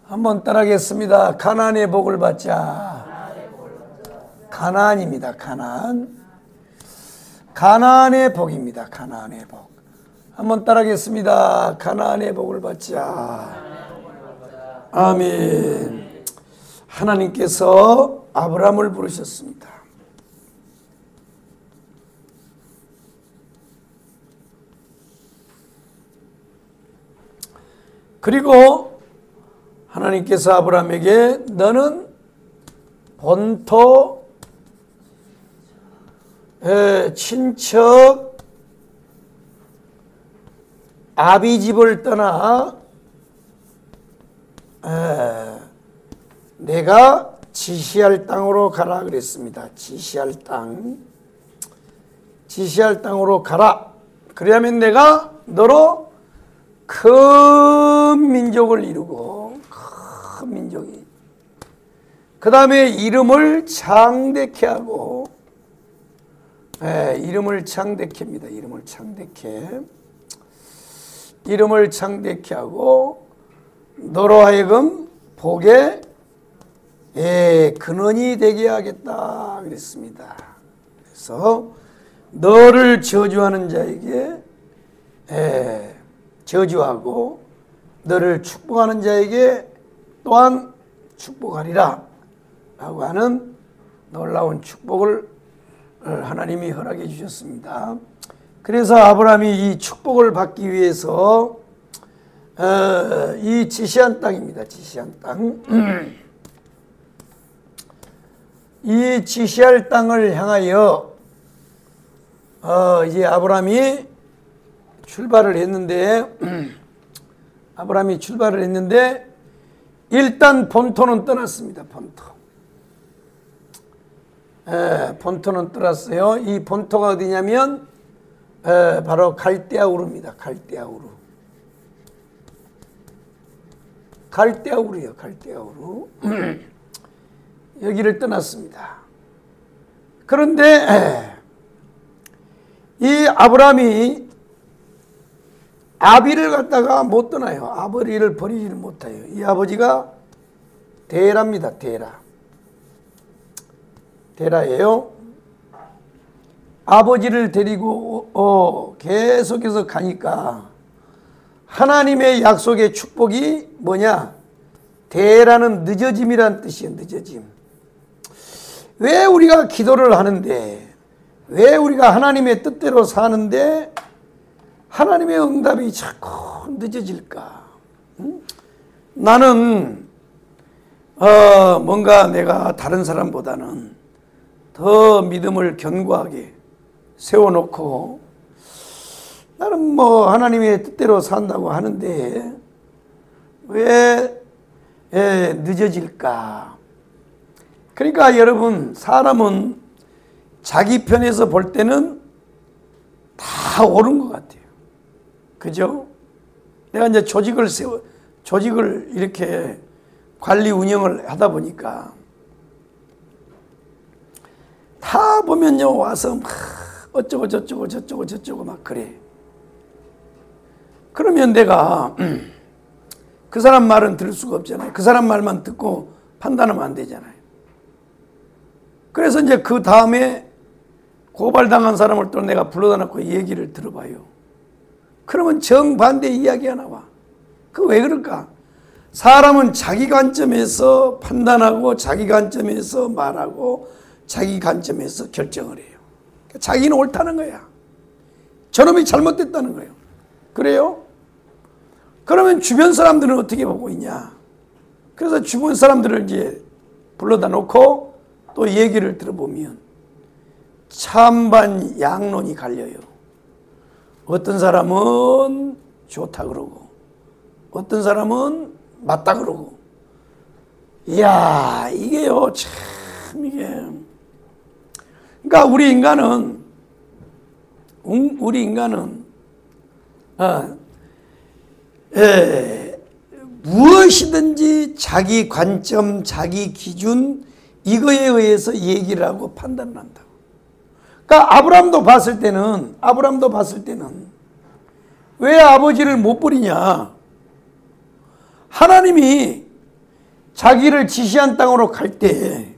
한번 따라하겠습니다. 가나안의 복을 받자. 가나안입니다. 가나안. 가나안의 복입니다. 가나안의 복. 한번 따라하겠습니다. 가나안의 복을 받자. 아멘. 하나님께서 아브라함을 부르셨습니다. 그리고 하나님께서 아브라함에게 너는 본토, 친척, 아비집을 떠나 내가 지시할 땅으로 가라 그랬습니다. 지시할 땅으로 가라. 그래야면 내가 너로 큰 민족을 이루고, 큰 민족이, 그 다음에 이름을 창대케 하고, 이름을 창대케 합니다. 이름을 창대케 하고 너로 하여금 복의 근원이 되게 하겠다 그랬습니다. 그래서 너를 저주하는 자에게 저주하고 너를 축복하는 자에게 또한 축복하리라 라고 하는 놀라운 축복을 하나님이 허락해 주셨습니다. 그래서 아브라함이 이 축복을 받기 위해서 이 지시한 땅입니다. 지시한 땅. 이 지시할 땅을 향하여 이제 아브라함이 출발을 했는데 일단 본토는 떠났습니다. 본토는 떠났어요. 이 본토가 어디냐면 바로 갈대아우르입니다. 갈대아우르요. 여기를 떠났습니다. 그런데 이 아브라함이 아비를 갖다가 못 떠나요. 아버지를 버리지를 못해요. 이 아버지가 데라입니다. 데라예요. 아버지를 데리고 계속해서 가니까 하나님의 약속의 축복이 뭐냐? 데라는 늦어짐이란 뜻이에요. 늦어짐. 왜 우리가 기도를 하는데, 왜 우리가 하나님의 뜻대로 사는데 하나님의 응답이 자꾸 늦어질까? 나는 뭔가 내가 다른 사람보다는 더 믿음을 견고하게 세워놓고 나는 뭐 하나님의 뜻대로 산다고 하는데 왜 늦어질까? 그러니까 여러분, 사람은 자기 편에서 볼 때는 다 옳은 것 같아요. 그죠? 내가 이제 조직을 이렇게 관리 운영을 하다 보니까 다 보면요, 와서 막 어쩌고 저쩌고 막 그래. 그러면 내가 그 사람 말은 들을 수가 없잖아요. 그 사람 말만 듣고 판단하면 안 되잖아요. 그래서 이제 그 다음에 고발당한 사람을 또 내가 불러다 놓고 얘기를 들어봐요. 그러면 정반대 이야기가 나와. 그 왜 그럴까? 사람은 자기 관점에서 판단하고 자기 관점에서 말하고 자기 관점에서 결정을 해요. 자기는 옳다는 거야. 저놈이 잘못됐다는 거예요. 그래요? 그러면 주변 사람들은 어떻게 보고 있냐? 그래서 주변 사람들을 이제 불러다 놓고 또 얘기를 들어보면 찬반 양론이 갈려요. 어떤 사람은 좋다 그러고 어떤 사람은 맞다 그러고. 이야, 이게요, 참 이게. 그러니까 우리 인간은 무엇이든지 자기 관점, 자기 기준 이거에 의해서 얘기를 하고 판단을 한다고. 그러니까 아브라함도 봤을 때는 왜 아버지를 못 버리냐? 하나님이 자기를 지시한 땅으로 갈 때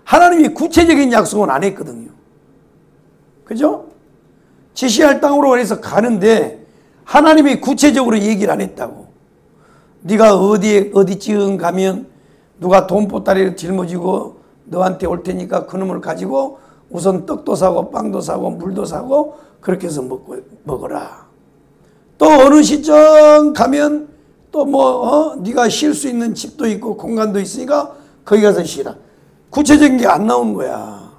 하나님이 구체적인 약속은 안 했거든요. 그죠? 지시할 땅으로 해서 가는데 하나님이 구체적으로 얘기를 안 했다고. 네가 어디쯤 가면 누가 돈 보따리를 짊어지고 너한테 올 테니까 그놈을 가지고 우선 떡도 사고 빵도 사고 물도 사고 그렇게 해서 먹어라. 또 어느 시점 가면 또 네가 쉴 수 있는 집도 있고 공간도 있으니까 거기 가서 쉬라. 구체적인 게 안 나오는 거야.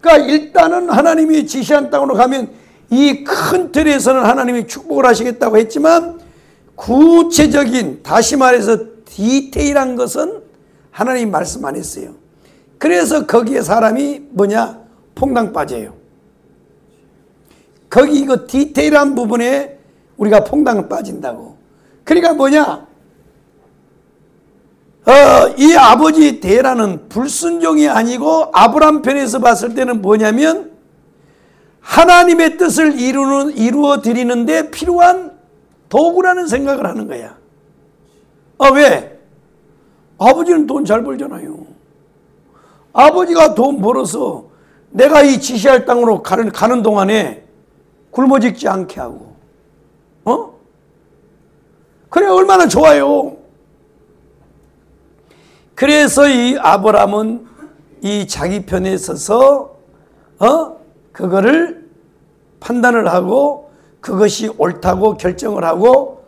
그러니까 일단은 하나님이 지시한 땅으로 가면 이 큰 틀에서는 하나님이 축복을 하시겠다고 했지만 구체적인, 다시 말해서 디테일한 것은 하나님 말씀 안 했어요. 그래서 거기에 사람이 퐁당 빠져요. 거기 이거 디테일한 부분에 우리가 퐁당 빠진다고. 그러니까 이 아버지 데라는 불순종이 아니고 아브람 편에서 봤을 때는 뭐냐면 하나님의 뜻을 이루어 드리는데 필요한 도구라는 생각을 하는 거야. 왜? 아버지는 돈 잘 벌잖아요. 아버지가 돈 벌어서 내가 이 지시할 땅으로 가는 동안에 굶어 죽지 않게 하고, 그래, 얼마나 좋아요. 그래서 이 아브람은 이 자기 편에 서서, 그거를 판단을 하고 그것이 옳다고 결정을 하고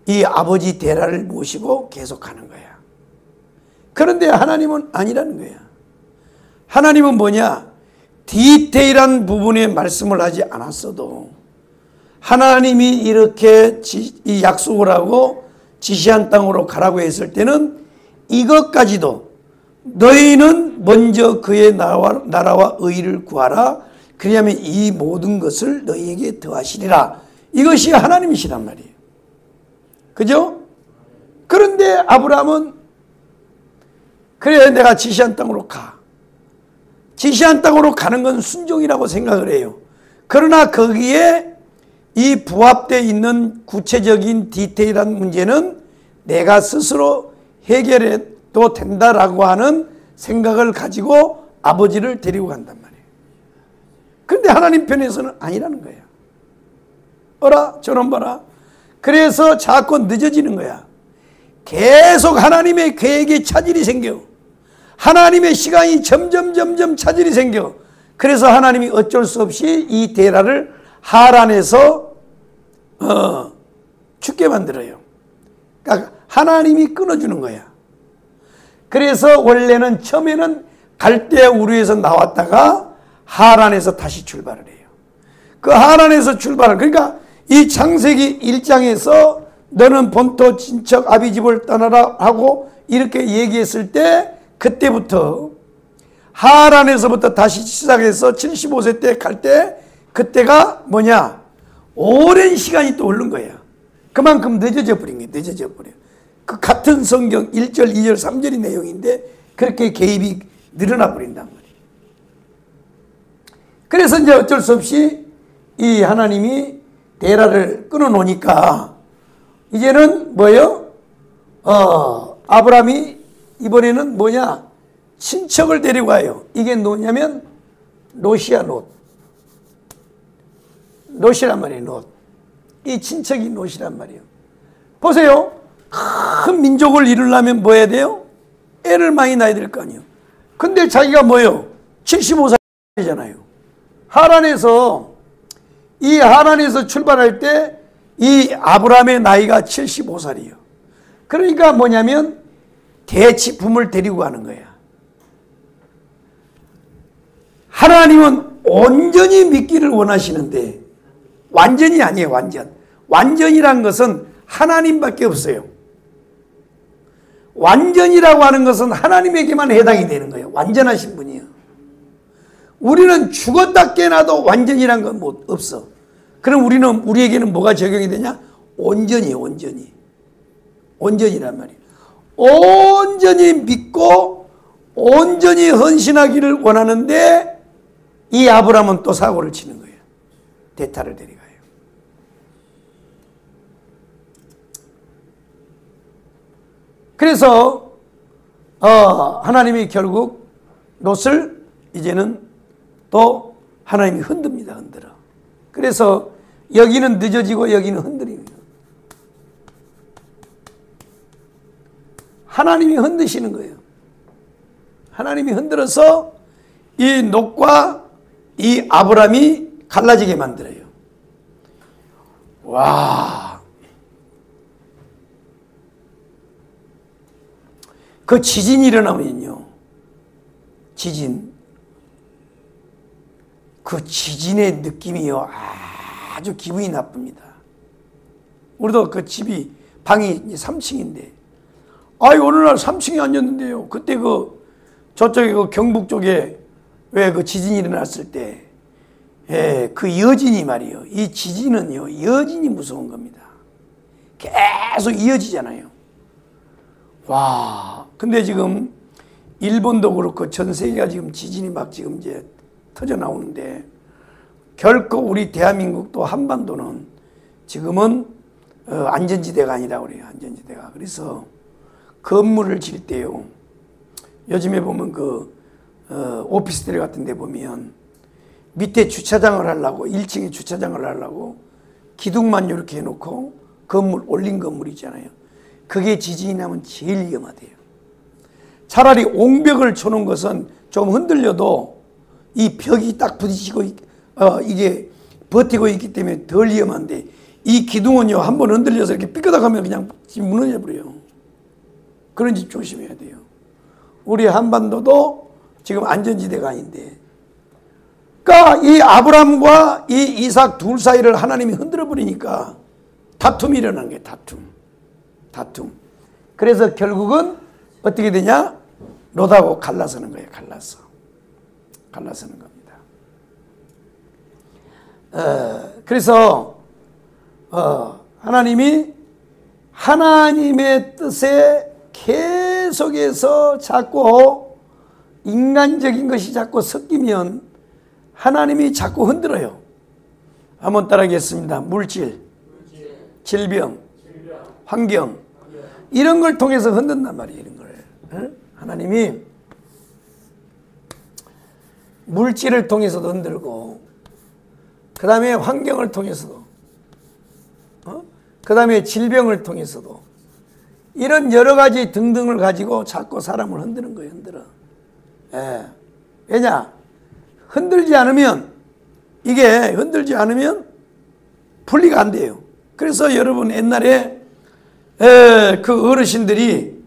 이 아버지 데라를 모시고 계속하는 거야. 그런데 하나님은 아니라는 거야. 하나님은 디테일한 부분에 말씀을 하지 않았어도 하나님이 이렇게 이 약속을 하고 지시한 땅으로 가라고 했을 때는 이것까지도 너희는 먼저 그의 나라와 의를 구하라. 그리하면 이 모든 것을 너희에게 더하시리라. 이것이 하나님이시란 말이에요. 그죠? 그런데 아브라함은 그래, 내가 지시한 땅으로 가. 지시한 땅으로 가는 건 순종이라고 생각을 해요. 그러나 거기에 이 부합되어 있는 구체적인 디테일한 문제는 내가 스스로 해결해도 된다라고 하는 생각을 가지고 아버지를 데리고 간단 말이에요. 그런데 하나님 편에서는 아니라는 거야. 어라 저런 봐라. 그래서 자꾸 늦어지는 거야. 계속 하나님의 계획에 차질이 생겨. 하나님의 시간이 점점 차질이 생겨. 그래서 하나님이 어쩔 수 없이 이 데라를 하란에서 죽게 만들어요. 그러니까 하나님이 끊어주는 거야. 그래서 원래는 처음에는 갈대아 우르에서 나왔다가 하란에서 다시 출발을 해요. 그 하란에서 그러니까 이 창세기 1장에서 너는 본토 친척 아비집을 떠나라 하고 이렇게 얘기했을 때 그때부터 하란에서부터 다시 시작해서 75세 때 갈 때 그때가 오랜 시간이 또 흐른 거야. 그만큼 늦어져 버린 거야. 그 같은 성경 1절, 2절, 3절의 내용인데 그렇게 개입이 늘어나 버린단 말이에요. 그래서 이제 어쩔 수 없이 이 하나님이 데라를 끊어 놓으니까 이제는 아브라함이 이번에는 친척을 데리고 가요. 이게 뭐냐면 롯이야, 롯. 롯이란 말이에요, 롯. 이 친척이 롯이란 말이에요. 보세요. 큰 민족을 이루려면 뭐 해야 돼요? 애를 많이 낳아야 될 거 아니에요. 근데 자기가 75살이잖아요. 하란에서 출발할 때 이 아브라함의 나이가 75살이에요. 그러니까 뭐냐면 대치품을 데리고 가는 거야. 하나님은 온전히 믿기를 원하시는데 완전히 아니에요. 완전이란 것은 하나님밖에 없어요. 완전이라고 하는 것은 하나님에게만 해당이 되는 거예요. 완전하신 분이에요. 우리는 죽었다 깨나도 완전이란 건 없어. 그럼 우리에게는 뭐가 적용이 되냐? 온전히. 온전이란 말이에요. 온전히 믿고 온전히 헌신하기를 원하는데 이 아브라함은 또 사고를 치는 거예요. 대타를 데려가요. 그래서 하나님이 결국 롯을 이제는 또 하나님이 흔듭니다. 흔들어. 그래서 여기는 늦어지고 여기는 흔들립니다. 하나님이 흔드시는 거예요. 하나님이 흔들어서 이 롯과 이 아브람이 갈라지게 만들어요. 와. 그 지진이 일어나면요. 지진. 그 지진의 느낌이요. 아주 기분이 나쁩니다. 우리도 그 집이, 방이 3층인데, 어느 날 3층에 앉았는데요. 그때 저쪽에 경북 쪽에 왜 그 지진이 일어났을 때, 그 여진이 말이요. 이 지진은요, 여진이 무서운 겁니다. 계속 이어지잖아요. 와. 근데 지금 일본도 그렇고 전 세계가 지금 지진이 막 지금 이제 터져 나오는데, 결코 우리 대한민국도 한반도는 지금은 안전지대가 아니라고 그래요. 안전지대가. 그래서 건물을 질 때요. 요즘에 보면 오피스텔 같은 데 보면 밑에 주차장을 하려고 1층에 주차장을 하려고 기둥만 이렇게 해놓고 건물 올린 건물 있잖아요. 그게 지진이 나면 제일 위험하대요. 차라리 옹벽을 쳐놓은 것은 좀 흔들려도 이 벽이 딱 부딪히고 이게 버티고 있기 때문에 덜 위험한데, 이 기둥은요 한번 흔들려서 이렇게 삐끗하면 그냥 무너져 버려요. 그런 집 조심해야 돼요. 우리 한반도도 지금 안전지대가 아닌데, 그러니까 이 아브람과 이 이삭 둘 사이를 하나님이 흔들어 버리니까 다툼이 일어나는 거예요. 다툼. 그래서 결국은 어떻게 되냐? 롯하고 갈라서는 거예요. 갈라서는 겁니다. 그래서 하나님이 하나님의 뜻에 계속해서 자꾸 인간적인 것이 자꾸 섞이면 하나님이 자꾸 흔들어요. 한번 따라하겠습니다. 물질, 질병, 환경, 이런 걸 통해서 흔든단 말이에요. 이런 걸. 하나님이 물질을 통해서도 흔들고, 그 다음에 환경을 통해서도, 그 다음에 질병을 통해서도, 이런 여러 가지 등등을 가지고 자꾸 사람을 흔드는 거예요. 흔들어. 왜냐? 흔들지 않으면 분리가 안 돼요. 그래서 여러분 옛날에 그 어르신들이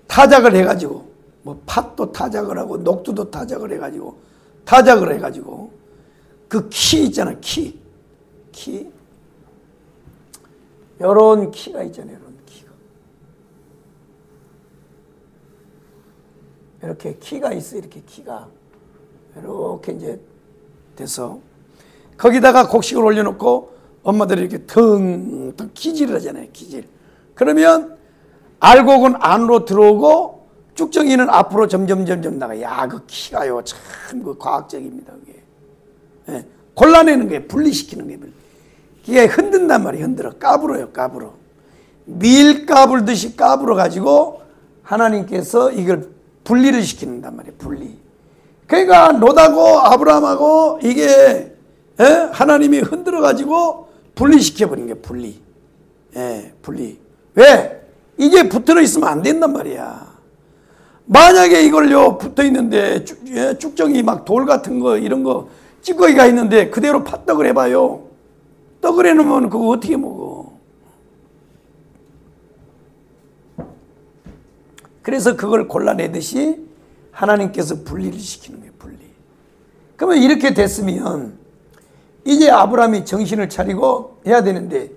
타작을 해가지고, 뭐 팥도 타작을 하고 녹두도 타작을 해가지고 그 키 있잖아. 키 요런 키가 있잖아요. 요런 키가 이렇게 키가 있어. 이렇게 키가 이렇게 이제 돼서 거기다가 곡식을 올려놓고 엄마들이 이렇게 腾기질을 하잖아요. 기질. 그러면 알곡은 안으로 들어오고 쭉정이는 앞으로 점점 나가. 야, 그 키가요 참 그 과학적입니다. 그게. 골라내는 거예요. 분리시키는 거예요. 이게 흔든단 말이에요. 흔들어. 까불어요. 밀 까불듯이 까불어 가지고 하나님께서 이걸 분리를 시키는단 말이에요. 분리. 그러니까 롯하고 아브라함하고 이게 하나님이 흔들어 가지고 분리시켜 버린 거예요. 분리. 분리. 왜? 이게 붙어 있으면 안 된단 말이야. 만약에 이걸요 붙어 있는데 쭉정이 막 돌 같은 거 이런 거 찌꺼기가 있는데 그대로 팥떡을 해봐요. 떡을 해놓으면 그거 어떻게 먹어? 그래서 그걸 골라내듯이 하나님께서 분리를 시키는 거예요. 분리. 그러면 이렇게 됐으면 이제 아브라함이 정신을 차리고 해야 되는데,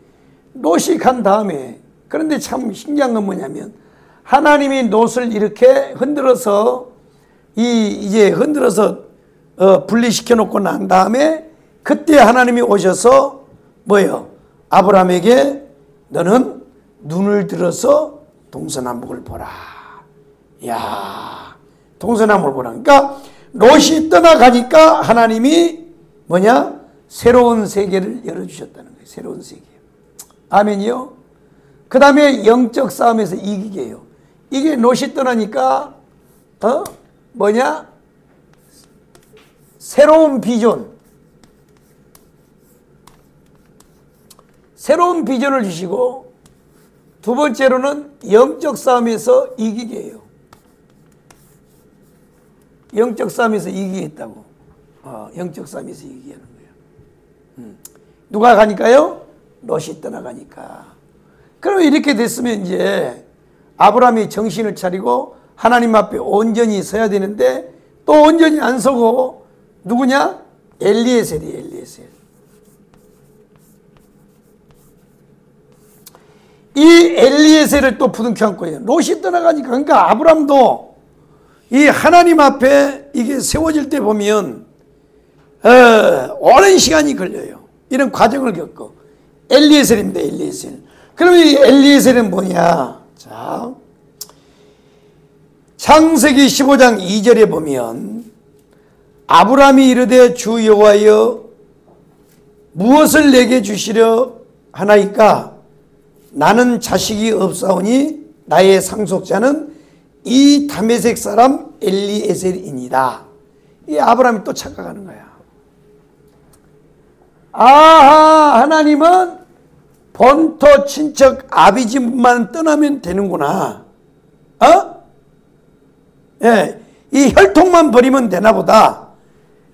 롯이 간 다음에, 그런데 참 신기한 건 뭐냐면 하나님이 롯을 이렇게 흔들어서 이제 흔들어서 분리시켜 놓고 난 다음에 그때 하나님이 오셔서 뭐예요? 아브라함에게 너는 눈을 들어서 동서남북을 보라. 야, 동서남북을 보라. 그러니까 롯이 떠나가니까 하나님이 뭐냐? 새로운 세계를 열어주셨다는 거예요. 새로운 세계. 아멘이요? 그 다음에 영적 싸움에서 이기게 해요. 이게 롯이 떠나니까 뭐냐? 새로운 비전. 새로운 비전을 주시고, 두 번째로는 영적 싸움에서 이기게 해요. 영적 싸움에서 이기겠다고. 영적 싸움에서 이기게 하는 거예요. 누가 가니까요? 롯이 떠나가니까. 그러면 이렇게 됐으면 이제 아브라함이 정신을 차리고 하나님 앞에 온전히 서야 되는데, 또 온전히 안 서고 누구냐? 엘리에셀이에요. 엘리에셀. 이 엘리에셀을 또 부둥켜 안고 해요. 롯이 떠나가니까. 그러니까 아브라함도 이 하나님 앞에 이게 세워질 때 보면 오랜 시간이 걸려요. 이런 과정을 겪고. 엘리에셀입니다. 엘리에셀. 그러면 이 엘리에셀은 뭐냐? 자, 창세기 15장 2절에 보면 아브라함이 이르되 주 여호와여 무엇을 내게 주시려 하나이까? 나는 자식이 없사오니 나의 상속자는 이 다메섹 사람 엘리에셀이니이다. 이 아브라함이 또 착각하는 거야. 아하, 하나님은 본토 친척 아비집만 떠나면 되는구나. 예, 이 혈통만 버리면 되나 보다.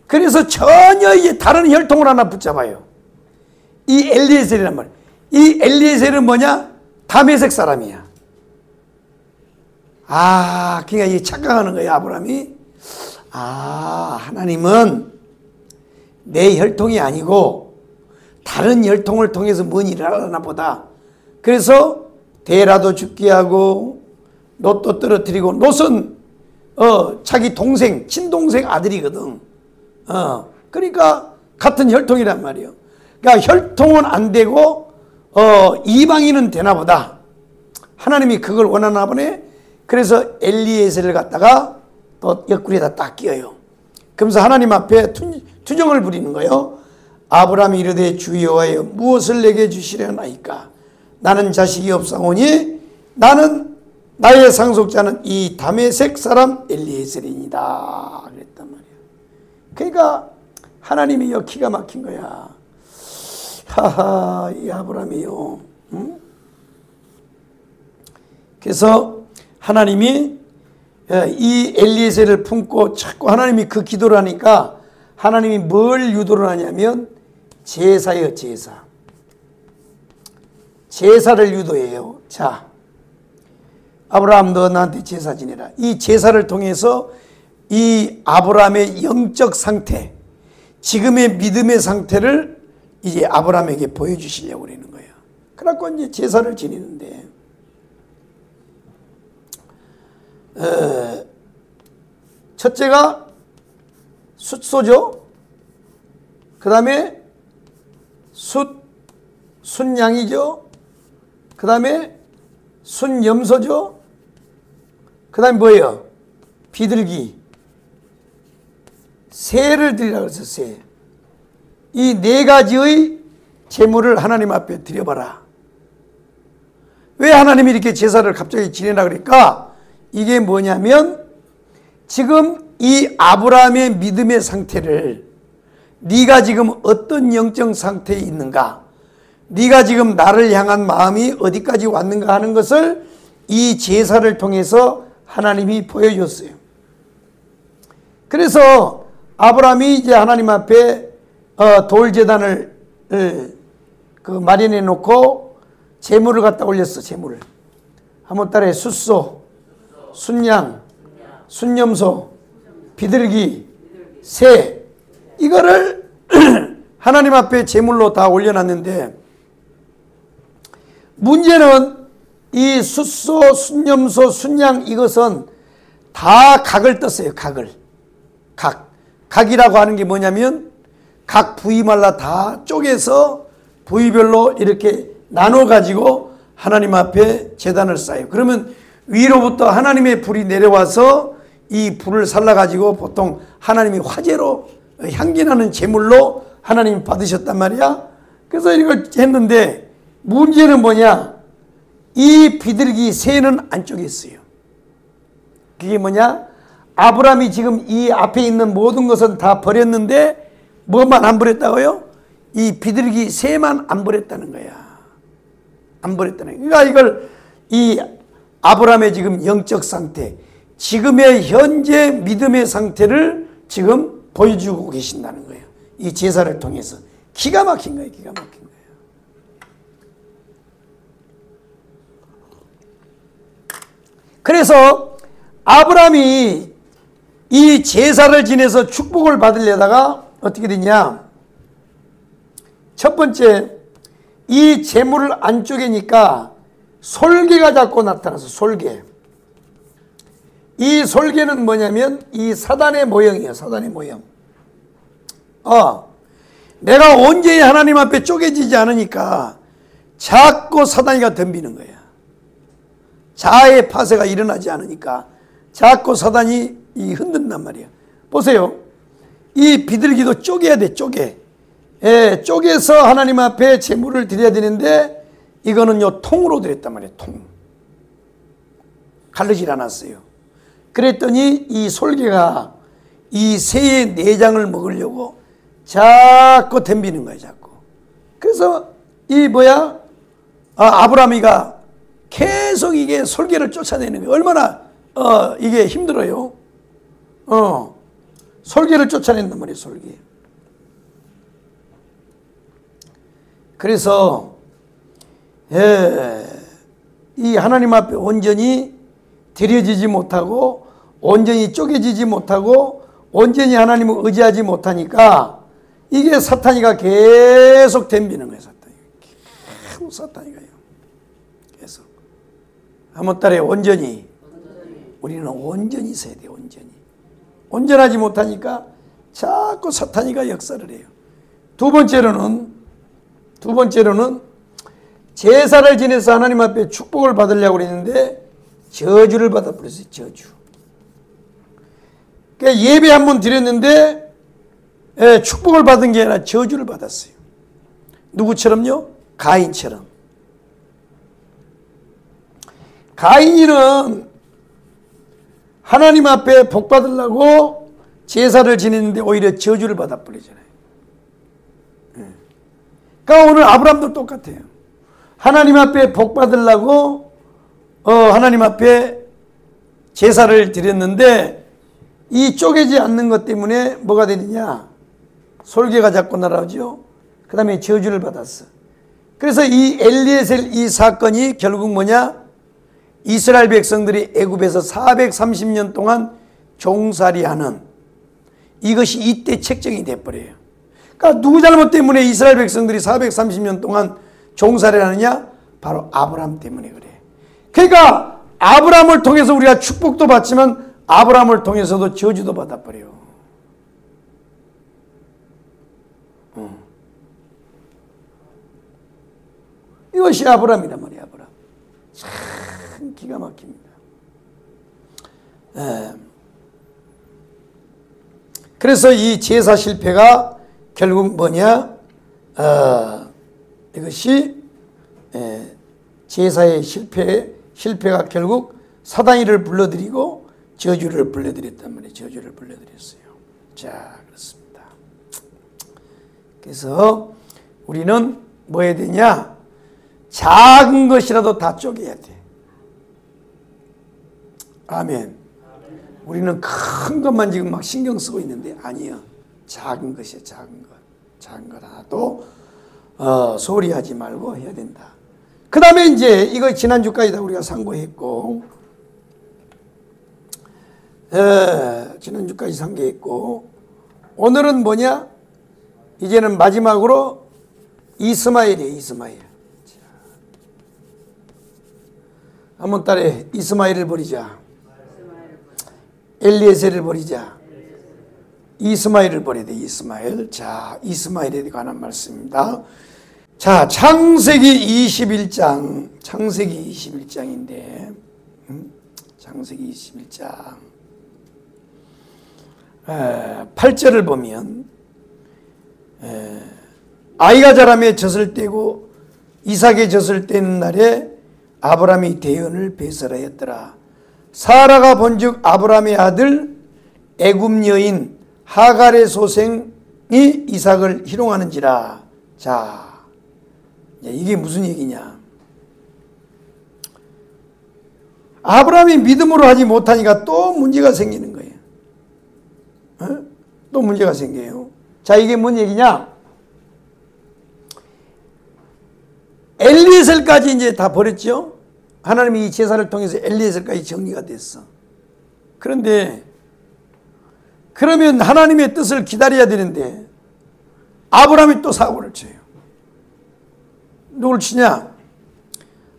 그래서 전혀 이제 다른 혈통을 하나 붙잡아요. 이 엘리에셀이란 말이에요. 이 엘리에셀은 뭐냐? 다메섹 사람이야. 그러니까 이 착각하는 거예요, 아브라함이. 하나님은 내 혈통이 아니고 다른 혈통을 통해서 뭔 일을 하려나 보다. 그래서 데라도 죽게 하고 롯도 떨어뜨리고, 롯은 자기 동생, 친동생 아들이거든. 그러니까 같은 혈통이란 말이에요. 그러니까 혈통은 안 되고 이방인은 되나 보다. 하나님이 그걸 원하나 보네. 그래서 엘리에셀을 갖다가 또 옆구리에다 딱 끼워요. 그러면서 하나님 앞에 투정을 부리는 거예요. 아브라함이 이르되 주 여호와여 무엇을 내게 주시려나이까? 나는 자식이 없사오니 나는 나의 상속자는 이 다메섹 사람 엘리에셀이니이다. 그랬단 말이야. 그러니까 하나님이 기가 막힌 거야. 하하, 이 아브라함이요. 응? 그래서 하나님이 이 엘리에셀을 품고 자꾸 하나님이 그 기도를 하니까 하나님이 뭘 유도를 하냐면 제사예요. 제사. 제사를 유도해요. 자, 아브라함 너 나한테 제사 지내라. 이 제사를 통해서 이 아브라함의 영적 상태, 지금의 믿음의 상태를 이제 아브라함에게 보여주시려고 그러는 거예요. 그래갖고 이제 제사를 지내는데, 첫째가 숫소죠. 그 다음에 순양이죠. 그 다음에 순염소죠. 그 다음에 뭐예요? 비둘기. 새를 드리라고 해서 새. 이 네 가지의 제물을 하나님 앞에 드려봐라. 왜 하나님이 이렇게 제사를 갑자기 지내라 그러니까 이게 뭐냐면 지금 이 아브라함의 믿음의 상태를 네가 지금 어떤 영적 상태에 있는가, 네가 지금 나를 향한 마음이 어디까지 왔는가 하는 것을 이 제사를 통해서 하나님이 보여줬어요. 그래서 아브라함이 이제 하나님 앞에 돌제단을 마련해 놓고 제물을 갖다 올렸어. 제물을 한번 따라해. 숫소, 순양, 순염소, 비둘기, 새, 이거를 하나님 앞에 제물로 다 올려놨는데, 문제는 이 숫소, 순염소, 순양 이것은 다 각을 떴어요. 각을. 각이라고 하는 게 뭐냐면 각 부위마다 다 쪼개서 부위별로 이렇게 나눠 가지고 하나님 앞에 제단을 쌓아요. 그러면 위로부터 하나님의 불이 내려와서 이 불을 살라 가지고 보통 하나님이 화제로 향기나는 제물로 하나님이 받으셨단 말이야. 그래서 이걸 했는데 문제는 뭐냐? 이 비둘기 새는 안 쪼갰어요. 그게 뭐냐? 아브라함이 지금 이 앞에 있는 모든 것은 다 버렸는데 뭐만 안 버렸다고요? 이 비둘기 새만 안 버렸다는 거야. 안 버렸다는 거야. 그러니까 이걸 이 아브라함의 지금 영적 상태, 지금의 현재 믿음의 상태를 지금 보여주고 계신다는 거예요. 이 제사를 통해서. 기가 막힌 거예요. 기가 막힌 거예요. 그래서 아브라함이 이 제사를 지내서 축복을 받으려다가 어떻게 됐냐? 첫 번째, 이 재물을 안 쪼개니까 솔개가 자꾸 나타나서 솔개. 이 솔개는 뭐냐면 이 사단의 모형이에요. 사단의 모형. 내가 온전히 하나님 앞에 쪼개지지 않으니까 자꾸 사단이가 덤비는 거야. 자아의 파쇄가 일어나지 않으니까 자꾸 사단이 흔든단 말이야. 보세요. 이 비둘기도 쪼개야 돼. 쪼개서 하나님 앞에 제물을 드려야 되는데 이거는요 통으로 드렸단 말이에요. 통. 가르질 않았어요. 그랬더니 이 솔개가 이 새의 내장을 먹으려고 자꾸 덤비는 거예요. 자꾸. 그래서 이 아브라함이가 계속 이게 솔개를 쫓아내는 거예요. 얼마나 이게 힘들어요. 솔개를 쫓아낸단 말이에요. 솔개. 그래서 이 하나님 앞에 온전히 드려지지 못하고 온전히 쪼개지지 못하고 온전히 하나님을 의지하지 못하니까 이게 사탄이가 계속 덤비는 거예요. 계속 사탄이가요. 계속. 한번 따라해. 온전히. 우리는 온전히 있어야 돼요. 온전히. 온전하지 못하니까 자꾸 사탄이가 역사를 해요. 두 번째로는 제사를 지내서 하나님 앞에 축복을 받으려고 그랬는데 저주를 받아버렸어요. 저주. 그러니까 예배 한번 드렸는데 축복을 받은 게 아니라 저주를 받았어요. 누구처럼요? 가인처럼. 가인이는 하나님 앞에 복 받으려고 제사를 지냈는데 오히려 저주를 받아버리잖아요. 그러니까 오늘 아브라함도 똑같아요. 하나님 앞에 복 받으려고 하나님 앞에 제사를 드렸는데 이 쪼개지 않는 것 때문에 뭐가 되느냐? 솔개가 자꾸 날아오죠. 그 다음에 저주를 받았어. 그래서 이 엘리에셀 이 사건이 결국 뭐냐? 이스라엘 백성들이 애굽에서 430년 동안 종살이하는 이것이 이때 책정이 돼버려요. 그러니까 누구 잘못 때문에 이스라엘 백성들이 430년 동안 종살이를 하느냐? 바로 아브라함 때문에 그래. 그러니까 아브라함을 통해서 우리가 축복도 받지만 아브라함을 통해서도 저주도 받아버려. 이것이 아브라함이란 말이야. 아브라함. 참 기가 막힙니다. 그래서 이 제사 실패가 결국 뭐냐? 이것이 제사의 실패가 결국 사단이를 불러들이고 저주를 불러들였단 말이에요. 저주를 불러들였어요. 자, 그렇습니다. 그래서 우리는 뭐 해야 되냐? 작은 것이라도 다 쪼개야 돼. 아멘. 우리는 큰 것만 지금 막 신경 쓰고 있는데 아니요. 작은 것이야. 작은 것. 작은 것 하나도 소홀히 하지 말고 해야 된다. 그 다음에 이제 이거 지난주까지 다 우리가 상고했고 지난주까지 상고했고 오늘은 뭐냐? 이제는 마지막으로 이스마엘이에요. 이스마엘. 한번 따라해. 이스마엘을 버리자. 엘리에셀을 버리자. 이스마엘을 버려야 돼. 이스마엘. 자, 이스마엘에 관한 말씀입니다. 자, 창세기 21장. 창세기 21장인데 창세기 21장 8절을 보면 아이가 자라매 젖을 떼고 이삭의 젖을 떼는 날에 아브라함이 대언을 배설하였더라. 사라가 본즉 아브라함의 아들 애굽 여인 하갈의 소생이 이삭을 희롱하는지라. 자, 이게 무슨 얘기냐? 아브라함이 믿음으로 하지 못하니까 또 문제가 생기는 거예요. 또 문제가 생겨요. 자, 이게 뭔 얘기냐? 엘리에셀까지 이제 다 버렸죠. 하나님이 이 제사를 통해서 엘리에셀까지 정리가 됐어. 그런데 그러면 하나님의 뜻을 기다려야 되는데 아브라함이 또 사고를 쳐요. 누굴 치냐?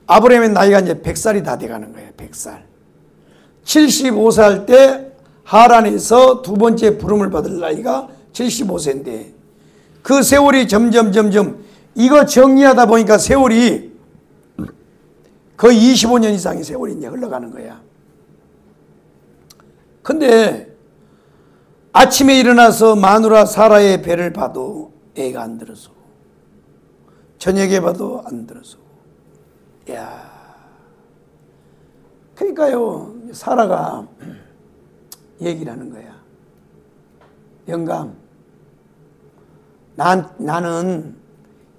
아브라함의 나이가 이제 100살이 다 돼가는 거예요. 100살. 75살 때 하란에서 두 번째 부름을 받을 나이가 75세인데 그 세월이 점점 이거 정리하다 보니까 세월이 거의 25년 이상의 세월이 이제 흘러가는 거야. 근데 아침에 일어나서 마누라 사라의 배를 봐도 애가 안 들어서고 저녁에 봐도 안 들어서고. 야, 그러니까요, 사라가 얘기를 하는 거야. 영감, 나는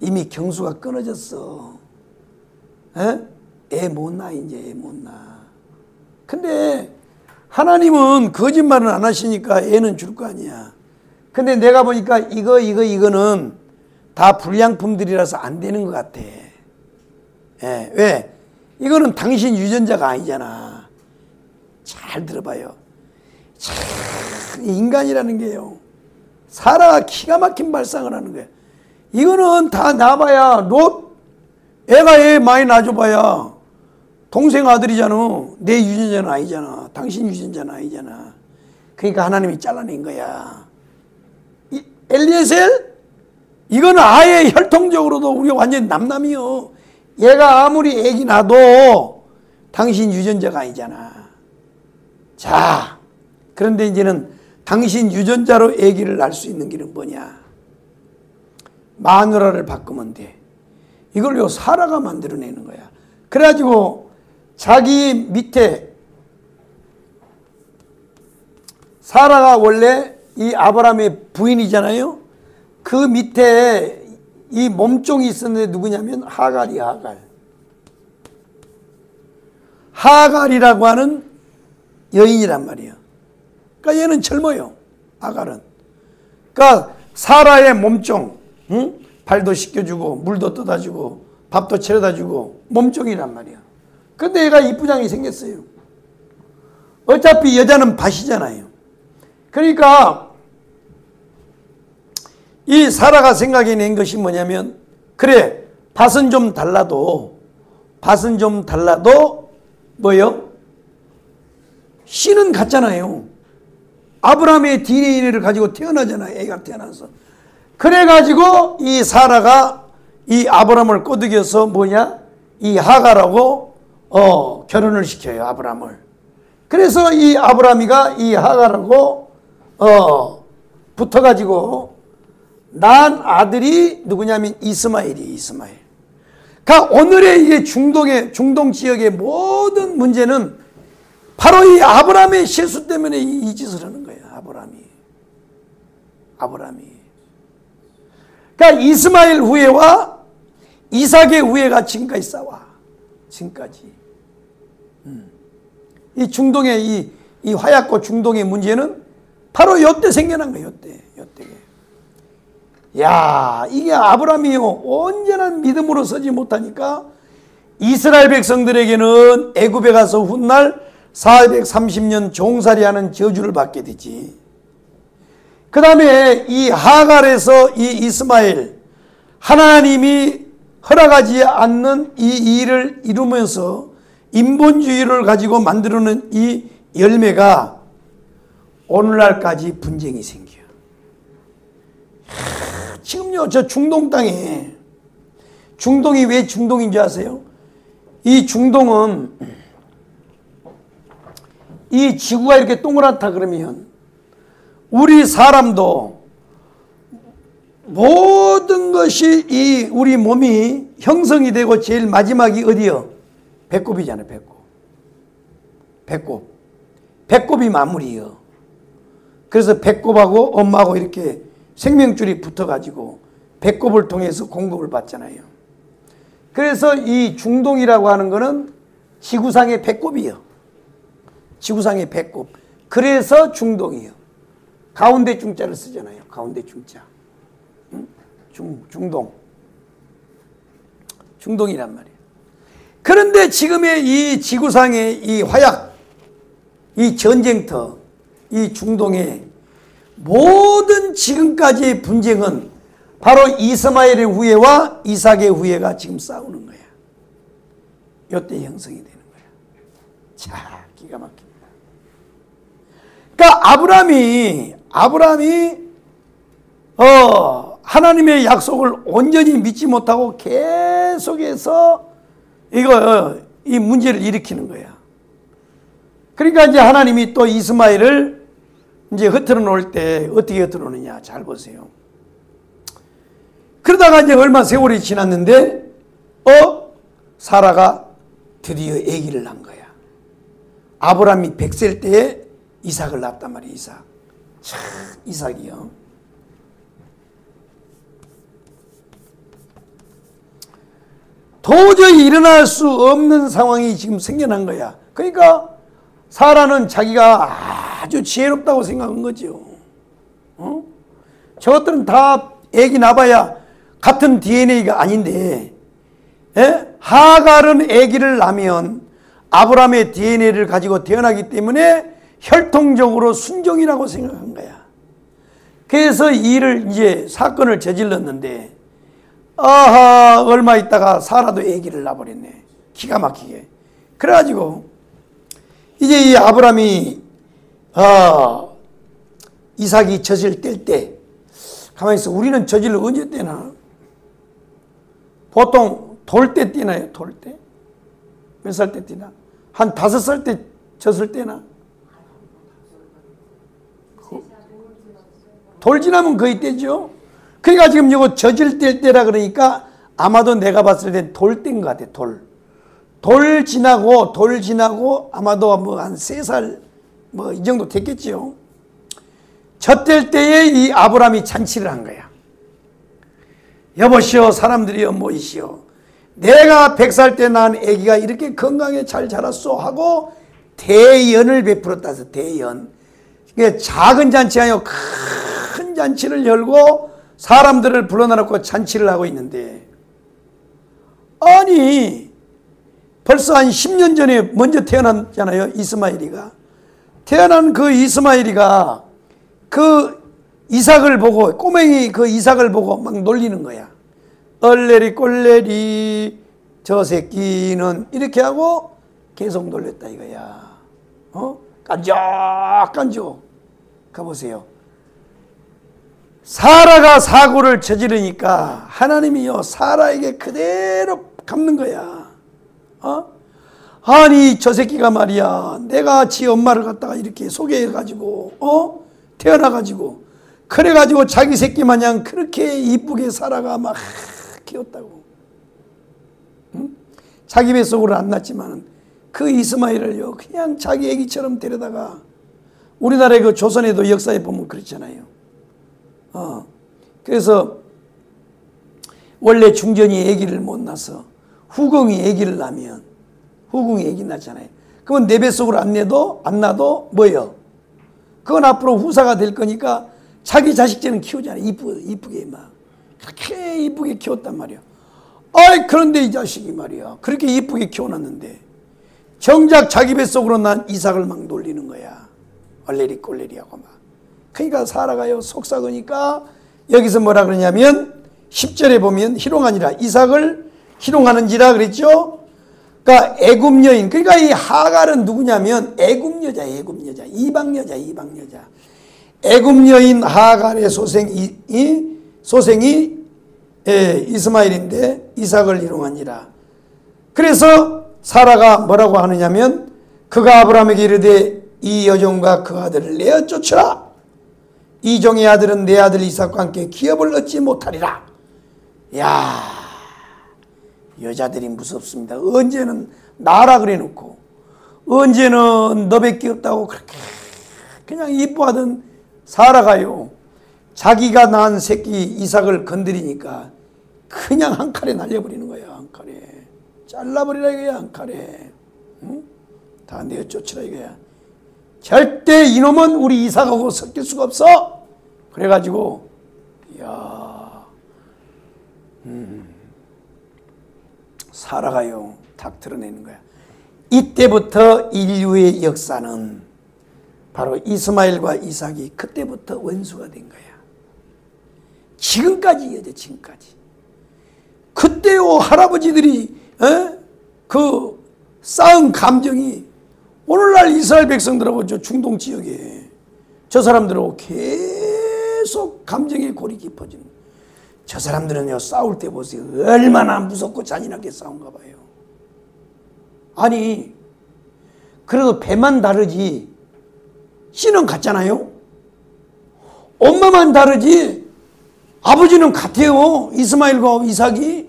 이미 경수가 끊어졌어. 애 못 낳아, 이제 애 못 낳아. 근데 하나님은 거짓말은 안 하시니까 애는 줄 거 아니야. 근데 내가 보니까 이거는 다 불량품들이라서 안 되는 것 같아. 왜? 이거는 당신 유전자가 아니잖아. 잘 들어봐요. 참, 인간이라는 게요, 사라가 기가 막힌 발상을 하는 거야. 이거는 다 낳아봐야, 애가 애 많이 낳아줘봐야 동생 아들이잖아. 내 유전자는 아니잖아. 당신 유전자는 아니잖아. 그러니까 하나님이 잘라낸 거야. 엘리에셀? 이거는 아예 혈통적으로도 우리가 완전 남남이요. 얘가 아무리 애기 낳아도 당신 유전자가 아니잖아. 자, 그런데 이제는 당신 유전자로 아기를 낳을 수 있는 길은 뭐냐? 마누라를 바꾸면 돼. 이걸요 사라가 만들어내는 거야. 그래가지고 자기 밑에, 사라가 원래 이 아브라함의 부인이잖아요. 그 밑에 이 몸종이 있었는데 누구냐면 하갈이야. 하갈. 하갈이라고 하는 여인이란 말이에요. 그러니까 얘는 젊어요. 하갈은. 그러니까 사라의 몸종, 응? 발도 씻겨주고 물도 떠다주고 밥도 차려다주고 몸종이란 말이야. 근데 얘가 이쁘장이 생겼어요. 어차피 여자는 밭이잖아요. 그러니까 이 사라가 생각해낸 것이 뭐냐면, 그래, 밭은 좀 달라도 뭐요? 씨는 같잖아요. 아브라함의 DNA를 가지고 태어나잖아요. 애가 태어나서. 그래가지고 이 사라가 이 아브라함을 꼬드겨서 뭐냐? 이 하갈하고 결혼을 시켜요. 아브라함을. 그래서 이 아브라함이가 이 하갈하고 붙어가지고 난 아들이 누구냐면 이스마엘이에요. 이스마엘. 그러니까 오늘의 이게 중동 지역의 모든 문제는 바로 이 아브라함의 실수 때문에 이 짓을 하는 거예요. 아브라함이. 그러니까 이스마엘 후예와 이삭의 후예가 지금까지 싸워. 지금까지. 이 중동의 이 화약고 중동의 문제는 바로 요때 생겨난 거예요. 요때. 야, 이게 아브라함이요, 온전한 믿음으로 서지 못하니까 이스라엘 백성들에게는 애굽에 가서 훗날 430년 종살이하는 저주를 받게 되지. 그 다음에 이 하갈에서 이 이스마엘, 하나님이 허락하지 않는 이 일을 이루면서 인본주의를 가지고 만들어낸 이 열매가 오늘날까지 분쟁이 생겨요. 지금요, 저 중동 땅에, 중동이 왜 중동인 줄 아세요? 이 중동은 이 지구가 이렇게 동그랗다 그러면 우리 사람도 모든 것이 이 우리 몸이 형성이 되고 제일 마지막이 어디요? 배꼽이잖아요. 배꼽. 배꼽. 배꼽이 마무리예요. 그래서 배꼽하고 엄마하고 이렇게 생명줄이 붙어가지고 배꼽을 통해서 공급을 받잖아요. 그래서 이 중동이라고 하는 거는 지구상의 배꼽이요. 지구상의 배꼽. 그래서 중동이요. 가운데 중자를 쓰잖아요. 가운데 중자. 중동. 중동이란 말이에요. 그런데 지금의 이 지구상의 이 화약, 이 전쟁터, 이 중동의 모든 지금까지의 분쟁은 바로 이스마엘의 후예와 이삭의 후예가 지금 싸우는 거야. 이때 형성이 되는 거야. 자, 기가 막힙니다. 그러니까 아브라함이 하나님의 약속을 온전히 믿지 못하고 계속해서 이 문제를 일으키는 거야. 그러니까 이제 하나님이 또 이스마엘을 이제 흩어져 놓을 때 어떻게 흩어져 놓느냐 잘 보세요. 그러다가 이제 얼마 세월이 지났는데 사라가 드디어 아기를 낳은 거야. 아브라함이 100세 때에 이삭을 낳았단 말이야. 이삭이요. 도저히 일어날 수 없는 상황이 지금 생겨난 거야. 그러니까 사라는 자기가 아주 지혜롭다고 생각한 거죠. 저것들은 다 애기 낳아야 같은 DNA가 아닌데, 하갈은 애기를 낳으면 아브라함의 DNA를 가지고 태어나기 때문에 혈통적으로 순종이라고 생각한 거야. 그래서 이제 사건을 저질렀는데, 얼마 있다가 사라도 애기를 낳아버렸네. 기가 막히게. 그래가지고 이제 이 아브라함이 이삭이 젖을 뗄 때, 가만히 있어. 우리는 젖을 언제 떼나? 보통 돌 때 떼나요? 돌 때? 몇 살 때 떼나? 한 5살 때 젖을 떼나? 돌 지나면 거의 떼죠. 그러니까 지금 이거 젖을 뗄 때라 그러니까 아마도 내가 봤을 땐 돌 뗀 것 같아. 돌 지나고 아마도 뭐 한 3살 뭐 이 정도 됐겠지요. 젖 뗄 때에 이 아브라함이 잔치를 한 거야. 여보시오, 사람들이여 모이시오. 내가 100살 때 낳은 아기가 이렇게 건강에 잘 자랐소 하고 대연을 베풀었다 해서 대연. 그게 작은 잔치 아니고 큰 잔치를 열고 사람들을 불러놓고 잔치를 하고 있는데, 아니 벌써 한 10년 전에 먼저 태어났잖아요. 이스마엘이가. 태어난 그 이스마엘이가 그 이삭을 보고, 꼬맹이 그 이삭을 보고 막 놀리는 거야. 얼레리 꼴레리 저 새끼는 이렇게 하고 계속 놀렸다 이거야. 깐족깐족. 가보세요. 사라가 사고를 저지르니까 하나님이요 사라에게 그대로 갚는 거야. 아니 저 새끼가 말이야, 내가 지 엄마를 갖다가 이렇게 소개해가지고 태어나가지고 그래가지고 자기 새끼 마냥 그렇게 이쁘게 사라가 막 키웠다고. 자기 뱃속으로 안 낳지만 그 이스마엘을요 그냥 자기 애기처럼 데려다가, 우리나라의 그 조선에도 역사에 보면 그렇잖아요. 그래서 원래 중전이 아기를 못 낳아서 후궁이 아기를 낳으면, 후궁이 아기 낳잖아요. 그러면 내 뱃속으로 안 낳아도 뭐예요? 그건 앞으로 후사가 될 거니까 자기 자식처럼 키우잖아요. 이쁘게 막 그렇게 이쁘게 키웠단 말이야. 그런데 이 자식이 말이야 그렇게 이쁘게 키워놨는데 정작 자기 뱃속으로 난 이삭을 막 놀리는 거야. 얼레리 꼴레리하고 막. 그러니까 사라가요 속삭으니까 여기서 뭐라 그러냐면 10절에 보면 희롱하니라, 이삭을 희롱하는지라 그랬죠. 그러니까 애굽 여인, 그러니까 이 하갈은 누구냐면 애굽 여자, 이방 여자. 애굽 여인 하갈의 소생이 이스마엘인데 이삭을 희롱하니라. 그래서 사라가 뭐라고 하느냐면, 그가 아브라함에게 이르되 이 여종과 그 아들을 내어 쫓으라. 이 종의 아들은 내 아들 이삭과 함께 기업을 얻지 못하리라. 야, 여자들이 무섭습니다. 언제는 나라 그래 놓고 언제는 너밖에 없다고 그렇게 그냥 이뻐하던 사라가요, 자기가 낳은 새끼 이삭을 건드리니까 그냥 한 칼에 날려버리는 거야. 한 칼에 잘라버리라 이거야. 한 칼에. 응? 다 내어 쫓으라 이거야. 절대 이놈은 우리 이삭하고 섞일 수가 없어. 그래가지고 사라가요 탁 드러내는 거야. 이때부터 인류의 역사는 바로 이스마엘과 이삭이 그때부터 원수가 된 거야. 지금까지 이어져. 지금까지. 그때요 할아버지들이 그 쌓은 감정이 오늘날 이스라엘 백성들하고 저 중동 지역에 저 사람들하고 계속 감정의 골이 깊어지는 거예요. 저 사람들은요 싸울 때 보세요. 얼마나 무섭고 잔인하게 싸운가 봐요. 아니 그래도 배만 다르지 씨는 같잖아요. 엄마만 다르지 아버지는 같아요. 이스마엘과 이삭이.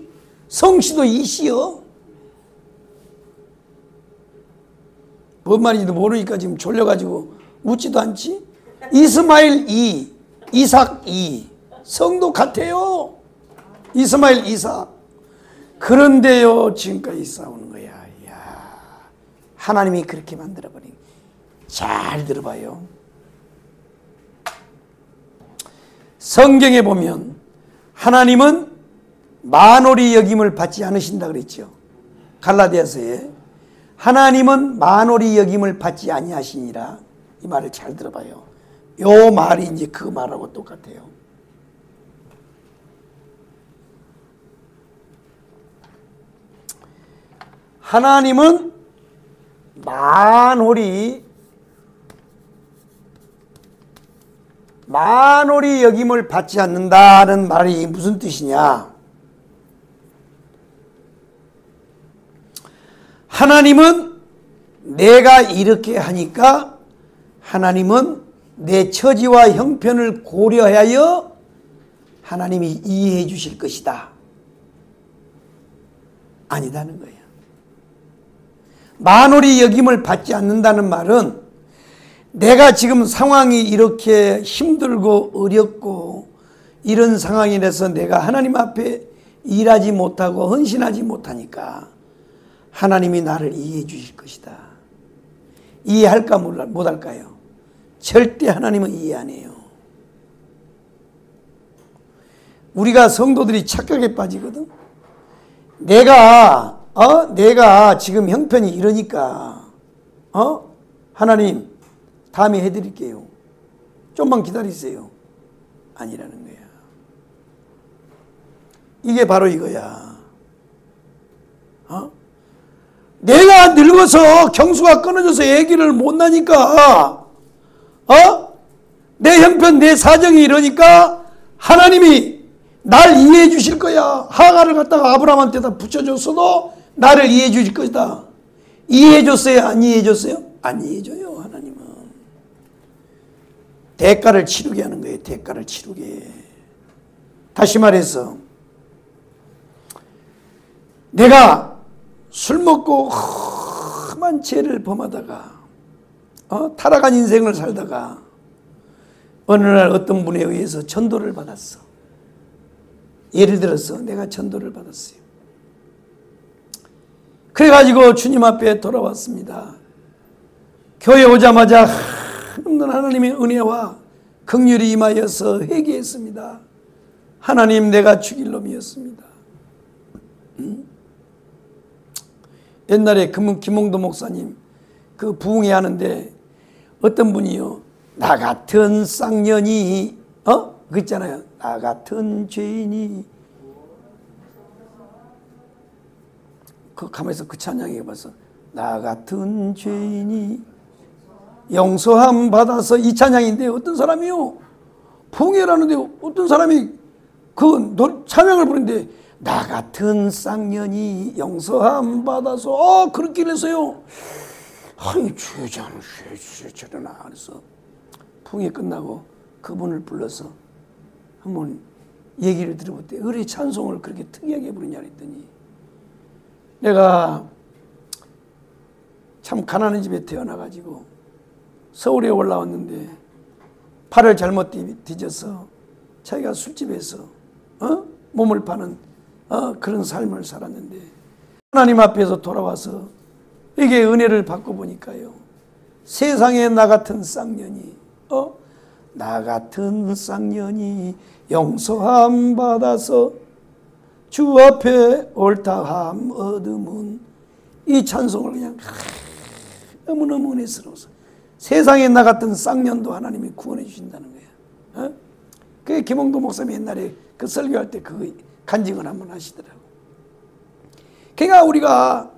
성씨도 이씨요. 뭔 말인지도 모르니까 지금 졸려가지고 웃지도 않지. 이스마엘 이, 이삭 이, 성도 같아요. 이스마엘 이삭. 그런데요 지금까지 싸우는 거야. 야, 하나님이 그렇게 만들어버린. 잘 들어봐요. 성경에 보면 하나님은 만홀히 여김을 받지 않으신다 그랬죠. 갈라디아서에 하나님은 만홀히 여김을 받지 아니하시니라. 이 말을 잘 들어봐요. 요 말이 이제 그 말하고 똑같아요. 하나님은 만홀히 여김을 받지 않는다는 말이 무슨 뜻이냐? 하나님은 내가 이렇게 하니까 하나님은 내 처지와 형편을 고려하여 하나님이 이해해 주실 것이다. 아니다는 거예요. 만홀히 여김을 받지 않는다는 말은 내가 지금 상황이 이렇게 힘들고 어렵고 이런 상황이라서 내가 하나님 앞에 일하지 못하고 헌신하지 못하니까 하나님이 나를 이해해 주실 것이다. 이해할까 못할까요? 절대 하나님은 이해 안 해요. 우리가 성도들이 착각에 빠지거든. 내가 지금 형편이 이러니까 하나님 다음에 해드릴게요. 좀만 기다리세요. 아니라는 거야. 이게 바로 이거야. 내가 늙어서 경수가 끊어져서 애기를 못 낳으니까 내 형편 내 사정이 이러니까 하나님이 날 이해해 주실 거야. 하가를 갖다가 아브라함한테다 붙여줬어도 나를 이해해 주실 것이다. 이해해 줬어요? 안 이해해 줬어요? 안 이해해 줘요. 하나님은 대가를 치르게 하는 거예요. 대가를 치르게. 다시 말해서 내가 술 먹고 험한 죄를 범하다가 타락한 인생을 살다가 어느 날 어떤 분에 의해서 전도를 받았어. 예를 들어서 내가 전도를 받았어요. 그래가지고 주님 앞에 돌아왔습니다. 교회 오자마자 없는 하나님의 은혜와 긍휼이 임하여서 회개했습니다. 하나님 내가 죽일 놈이었습니다. 옛날에 김홍도 목사님 그 부흥회 하는데 어떤 분이요 나 같은 쌍년이 그 있잖아요. 나 같은 죄인이 그 가만있어 그 찬양에 봐서 나 같은 죄인이 용서함 받아서 이 찬양인데 어떤 사람이요 부흥회라는데 어떤 사람이 그 찬양을 부르는데 나 같은 쌍년이 용서함 받아서 그렇게 해서요. 아이 죄잖아 죄잖아. 그래서 부흥회 끝나고 그분을 불러서 한번 얘기를 들어봤대. 왜 찬송을 그렇게 특이하게 부르냐 했더니 내가 참 가난한 집에 태어나가지고 서울에 올라왔는데 팔을 잘못 뒤져서 자기가 술집에서 몸을 파는 그런 삶을 살았는데 하나님 앞에서 돌아와서 이게 은혜를 받고 보니까요, 세상에 나 같은 쌍년이 나 같은 쌍년이 용서함 받아서 주 앞에 옳다함 얻음은, 이 찬송을 그냥 너무너무 은혜스러워서 세상에 나 같은 쌍년도 하나님이 구원해 주신다는 거야. 그게 김홍도 목사님이 옛날에 그 설교할 때 그 간증을 한번 하시더라고. 그러니까 우리가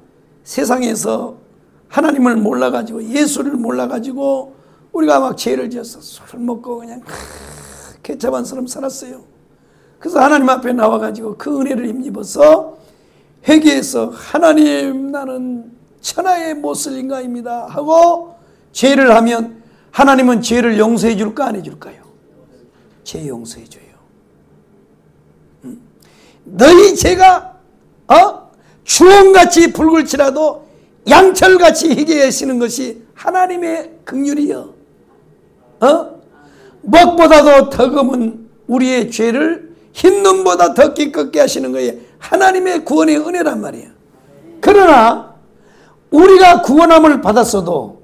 세상에서 하나님을 몰라가지고, 예수를 몰라가지고 우리가 막 죄를 지어서 술 먹고 그냥 개차반처럼 살았어요. 그래서 하나님 앞에 나와가지고 그 은혜를 힘입어서 회개해서 하나님, 나는 천하의 못쓸 인간입니다 하고 죄를 하면 하나님은 죄를 용서해 줄까 안 해줄까요? 죄 용서해 줘요. 너희 죄가 주홍같이 붉을지라도 양철같이 희게 하시는 것이 하나님의 긍휼이요. 먹보다도 더 검은 우리의 죄를 흰눈보다 더 기껍게 하시는 거예요. 하나님의 구원의 은혜란 말이에요. 그러나 우리가 구원함을 받았어도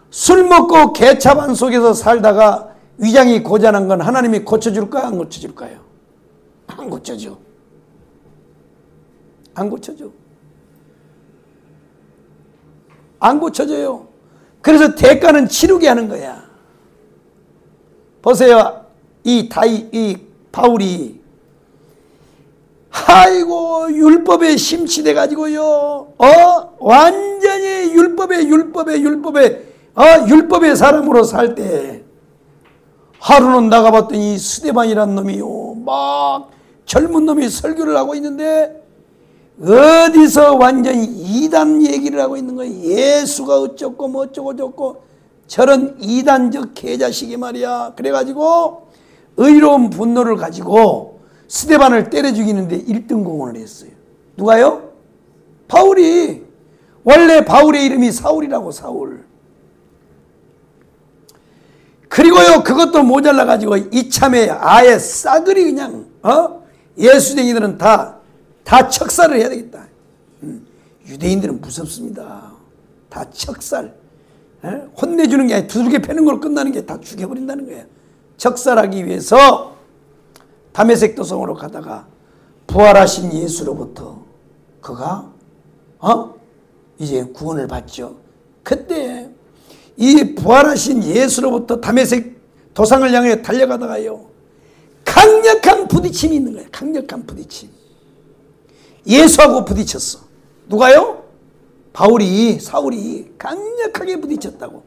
술 먹고 개차반 속에서 살다가 위장이 고장난 건 하나님이 고쳐줄까요? 안 고쳐줄까요? 안 고쳐줘. 안 고쳐줘. 안 고쳐져요. 그래서 대가는 치르게 하는 거야. 보세요. 이 바울이 아이고 율법에 심취돼 가지고요, 완전히 율법의 사람으로 살 때 하루는 나가봤더니 스데반이란 놈이요, 막 젊은 놈이 설교를 하고 있는데 어디서 완전히 이단 얘기를 하고 있는 거예요. 예수가 어쩌고 뭐 어쩌고 저쩌고, 저런 이단적 개자식이 말이야. 그래가지고 의로운 분노를 가지고 스데반을 때려 죽이는데 1등 공헌을 했어요. 누가요? 바울이. 원래 바울의 이름이 사울이라고, 사울. 그리고요, 그것도 모자라 가지고 이참에 아예 싸그리 그냥 예수쟁이들은 다 척살을 해야 되겠다. 유대인들은 무섭습니다. 다 척살. 혼내주는 게 아니라 두들겨 패는 걸 끝나는 게 다 죽여버린다는 거예요. 척살하기 위해서 다메섹 도성으로 가다가 부활하신 예수로부터 그가 이제 구원을 받죠. 그때 이 부활하신 예수로부터 다메섹 도상을 향해 달려가다가요, 강력한 부딪힘이 있는 거예요. 강력한 부딪힘. 예수하고 부딪혔어. 누가요? 사울이 강력하게 부딪혔다고.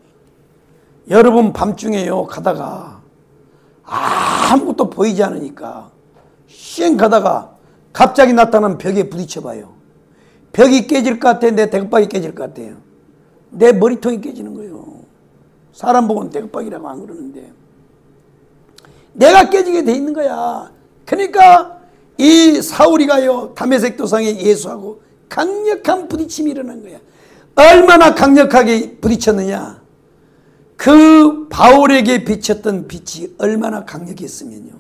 여러분 밤중에요 가다가 아무것도 보이지 않으니까 쌩 가다가 갑자기 나타난 벽에 부딪혀봐요. 벽이 깨질 것 같아? 내 대각박이 깨질 것 같아요? 내 머리통이 깨지는 거예요. 사람 보고는 대각박이라고 안 그러는데 내가 깨지게 돼 있는 거야. 그러니까 이 사울이가요, 다메섹 도상에 예수하고 강력한 부딪힘이 일어난 거야. 얼마나 강력하게 부딪혔느냐, 그 바울에게 비쳤던 빛이 얼마나 강력했으면요,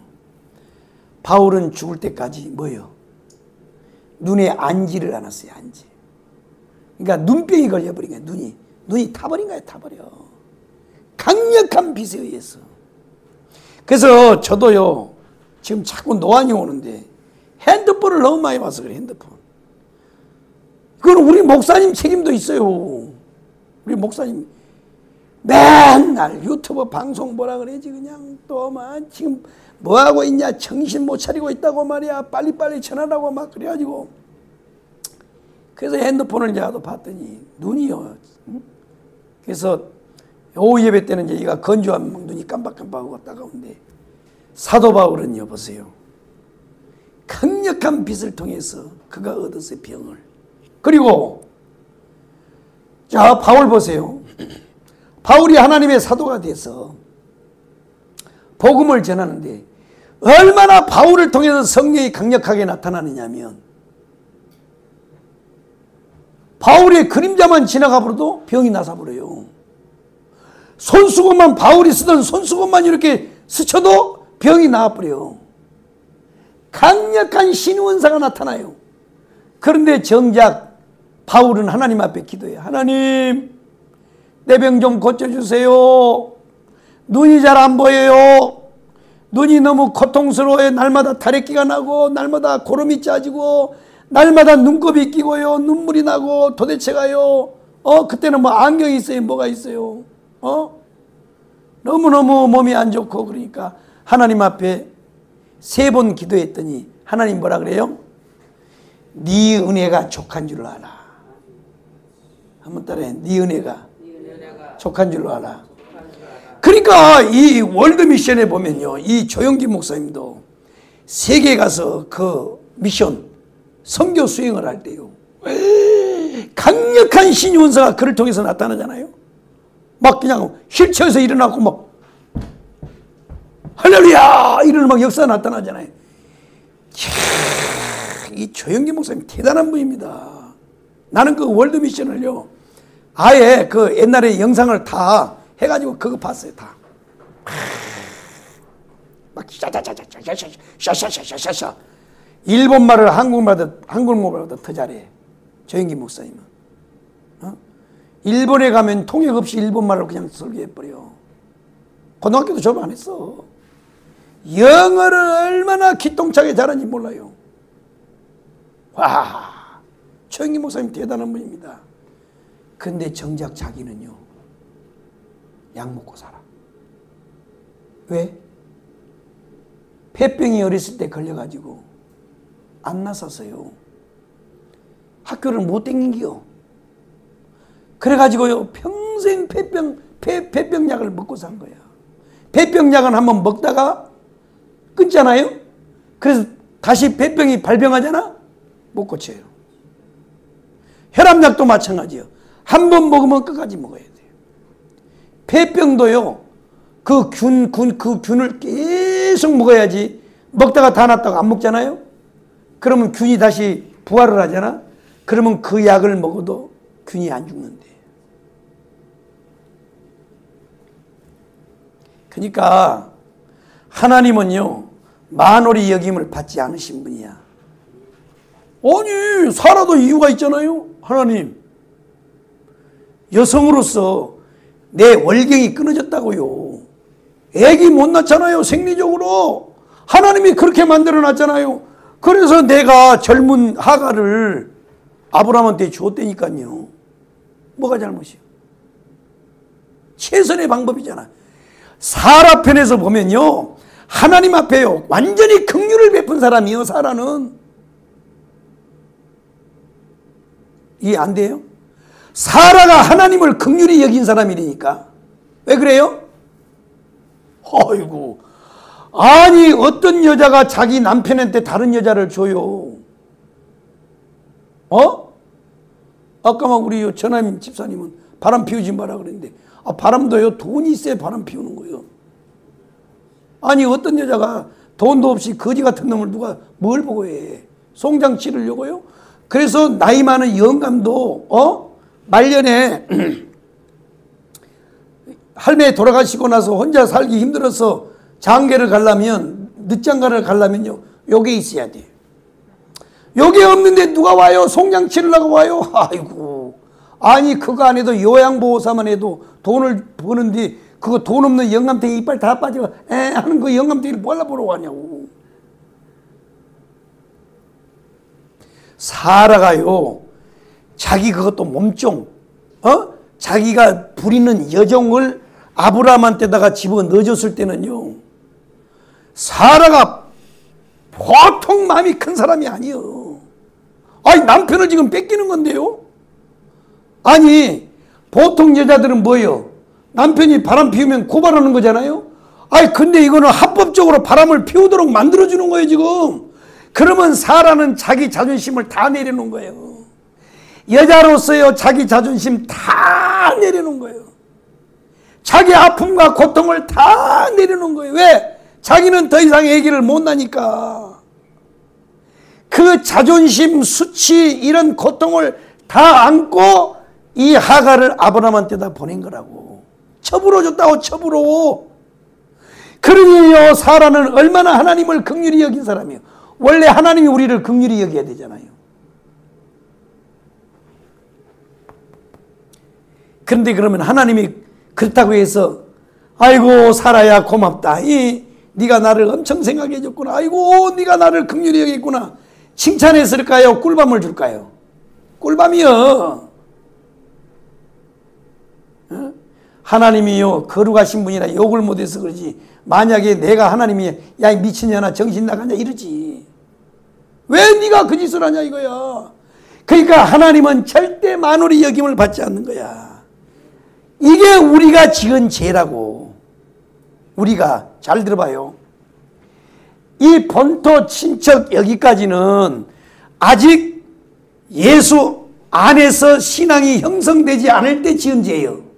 바울은 죽을 때까지 뭐요? 눈에 안지를 않았어요. 안지. 그러니까 눈병이 걸려버린 거야. 눈이 타버린 거야. 타버려. 강력한 빛에 의해서. 그래서 저도요 지금 자꾸 노안이 오는데 핸드폰을 너무 많이 봐서 그래. 핸드폰. 그건 우리 목사님 책임도 있어요. 우리 목사님 맨날 유튜브 방송 보라 그러지. 그냥 또 막 지금 뭐하고 있냐, 정신 못 차리고 있다고 말이야, 빨리빨리 전화라고 막 그래가지고. 그래서 핸드폰을 이제 봤더니 눈이요. 그래서 오후 예배 때는 이제 얘가 건조한 눈이 깜빡깜빡하고 따가운데, 사도 바울은 여보세요, 강력한 빛을 통해서 그가 얻었어요. 병을. 그리고 자 바울 보세요. 바울이 하나님의 사도가 돼서 복음을 전하는데 얼마나 바울을 통해서 성령이 강력하게 나타나느냐면, 바울의 그림자만 지나가 버려도 병이 나서 버려요. 손수건만, 바울이 쓰던 손수건만 이렇게 스쳐도 병이 나와버려요. 강력한 신원사가 나타나요. 그런데 정작 바울은 하나님 앞에 기도해요. 하나님, 내 병 좀 고쳐주세요. 눈이 잘 안 보여요. 눈이 너무 고통스러워요. 날마다 다래끼가 나고, 날마다 고름이 짜지고, 날마다 눈곱이 끼고요. 눈물이 나고, 도대체가요. 그때는 뭐 안경이 있어요. 뭐가 있어요. 너무너무 몸이 안 좋고, 그러니까 하나님 앞에 3번 기도했더니 하나님 뭐라 그래요? 네 은혜가 족한 줄로 알아. 한번 따라해. 네 은혜가 족한 줄로 알아. 그러니까 이 월드 미션에 보면요, 이 조영기 목사님도 세계에 가서 그 미션 선교 수행을 할 때요, 강력한 신의 원사가 그를 통해서 나타나잖아요. 막 그냥 휠체어에서 일어나고 막 할렐루야 이러는 막 역사가 나타나잖아요. 이 조영기 목사님 대단한 분입니다. 나는 그 월드 미션을요, 아예 그 옛날에 영상을 다 해가지고 그거 봤어요. 다 막 샤샤샤샤샤샤샤 일본말을 한국말보다 더 잘해 조영기 목사님은. 일본에 가면 통역 없이 일본말을 그냥 설교해버려. 고등학교도 졸업 안 했어. 영어를 얼마나 기똥차게 잘하는지 몰라요. 와, 조영기 목사님 대단한 분입니다. 근데 정작 자기는요, 약 먹고 살아. 왜? 폐병이 어렸을 때 걸려가지고 안 나섰어요. 학교를 못 댕긴겨. 그래가지고요, 평생 폐병약을 먹고 산 거야. 폐병약은 한번 먹다가 끊잖아요. 그래서 다시 폐병이 발병하잖아. 못 고쳐요. 혈압약도 마찬가지예요. 한 번 먹으면 끝까지 먹어야 돼요. 폐병도요, 그 균을 계속 먹어야지. 먹다가 다 났다가 안 먹잖아요. 그러면 균이 다시 부활을 하잖아. 그러면 그 약을 먹어도 균이 안 죽는데. 그러니까 하나님은요, 만홀히 여김을 받지 않으신 분이야. 아니, 살아도 이유가 있잖아요. 하나님, 여성으로서 내 월경이 끊어졌다고요. 애기 못 낳잖아요. 생리적으로 하나님이 그렇게 만들어 놨잖아요. 그래서 내가 젊은 하가를 아브라함한테 주었다니까요. 뭐가 잘못이요? 최선의 방법이잖아. 사라 편에서 보면요, 하나님 앞에요, 완전히 긍휼을 베푼 사람이요. 사라는 이해 안 돼요? 사라가 하나님을 긍휼히 여긴 사람이니까. 왜 그래요? 아이고, 아니 어떤 여자가 자기 남편한테 다른 여자를 줘요? 아까 막 우리 전하님 집사님은 바람 피우지 마라 그랬는데, 바람도요, 돈이 있어야 바람 피우는 거예요. 아니 어떤 여자가 돈도 없이 거지 같은 놈을 누가 뭘 보고 해? 송장 치르려고요? 그래서 나이 많은 영감도 말년에 할매 돌아가시고 나서 혼자 살기 힘들어서 장계를 가려면, 늦장가를 가려면요, 요게 있어야 돼. 요게 없는데 누가 와요? 송장 치르려고 와요? 아이고, 아니 그거 안 해도 요양보호사만 해도 돈을 버는데 그거 돈 없는 영감탱이 이빨 다 빠지고 하는 그 영감탱이를 뭐하러 보러 가냐고. 사라가요, 자기 그것도 몸종, 자기가 부리는 여종을 아브라함한테다가 집어 넣어줬을 때는요, 사라가 보통 마음이 큰 사람이 아니에요. 아니 남편을 지금 뺏기는 건데요. 아니 보통 여자들은 뭐예요? 남편이 바람 피우면 고발하는 거잖아요. 아니 근데 이거는 합법적으로 바람을 피우도록 만들어주는 거예요 지금. 그러면 사라는 자기 자존심을 다 내려놓은 거예요. 여자로서요, 자기 자존심 다 내려놓은 거예요. 자기 아픔과 고통을 다 내려놓은 거예요. 왜? 자기는 더 이상 아기를 못 낳으니까. 그 자존심, 수치, 이런 고통을 다 안고 이 하갈을 아브라함한테다 보낸 거라고. 첩으로 줬다고, 첩으로. 그러니요, 사라는 얼마나 하나님을 긍휼히 여긴 사람이에요. 원래 하나님이 우리를 긍휼히 여겨야 되잖아요. 그런데 그러면 하나님이 그렇다고 해서 아이고 사라야 고맙다. 네가 나를 엄청 생각해 줬구나. 아이고 네가 나를 긍휼히 여겼구나. 칭찬했을까요? 꿀밤을 줄까요? 꿀밤이요. 하나님이요 거룩하신 분이라 욕을 못해서 그러지, 만약에 내가 하나님이 야 이 미친년아 정신 나가냐 이러지. 왜 네가 그 짓을 하냐 이거야. 그러니까 하나님은 절대 만홀히 여김을 받지 않는 거야. 이게 우리가 지은 죄라고. 우리가 잘 들어봐요. 이 본토 친척 여기까지는 아직 예수 안에서 신앙이 형성되지 않을 때 지은 죄예요.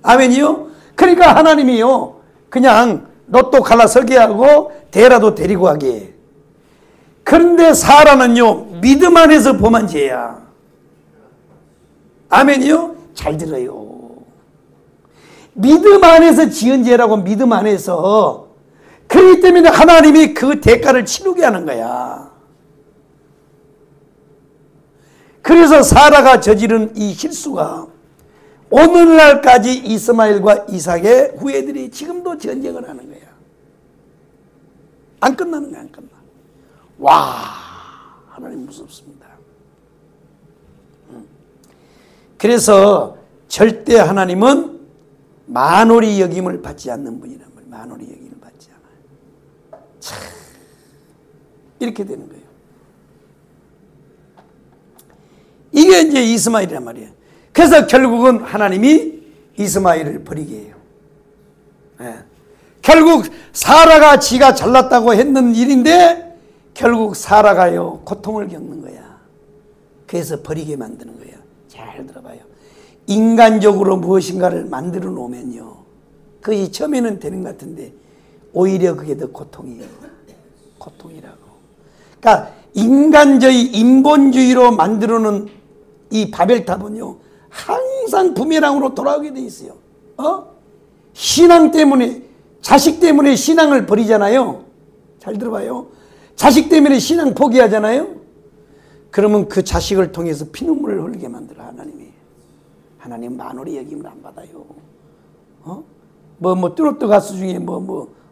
아멘이요? 그러니까 하나님이요 그냥 로또 갈라 서게 하고 대라도 데리고 가게. 그런데 사라는요 믿음 안에서 범한 죄야. 아멘이요? 잘 들어요. 믿음 안에서 지은 죄라고. 믿음 안에서. 그렇기 때문에 하나님이 그 대가를 치르게 하는 거야. 그래서 사라가 저지른 이 실수가 오늘날까지 이스마엘과 이삭의 후예들이 지금도 전쟁을 하는 거야. 안 끝나는 거야. 안 끝나. 와, 하나님 무섭습니다. 그래서 절대 하나님은 만홀히 여김을 받지 않는 분이란 말이에요. 만홀히 여김을 받지 않아요. 참, 이렇게 되는 거예요. 이게 이제 이스마엘이란 말이에요. 그래서 결국은 하나님이 이스마엘을 버리게 해요. 예. 결국 사라가 지가 잘났다고 했는 일인데 결국 사라가요 고통을 겪는 거야. 그래서 버리게 만드는 거예요. 잘 들어봐요. 인간적으로 무엇인가를 만들어 놓으면요 그게 처음에는 되는 것 같은데 오히려 그게 더 고통이에요. 고통이라고. 그러니까 인간적인 인본주의로 만들어 놓은 이 바벨탑은요 항상 부메랑으로 돌아오게 돼 있어요. 신앙 때문에, 자식 때문에 신앙을 버리잖아요. 잘 들어봐요. 자식 때문에 신앙 포기하잖아요. 그러면 그 자식을 통해서 피눈물을 흘리게 만들어 하나님이. 하나님 만홀히 여김을 안 받아요. 뚜로트 가수 중에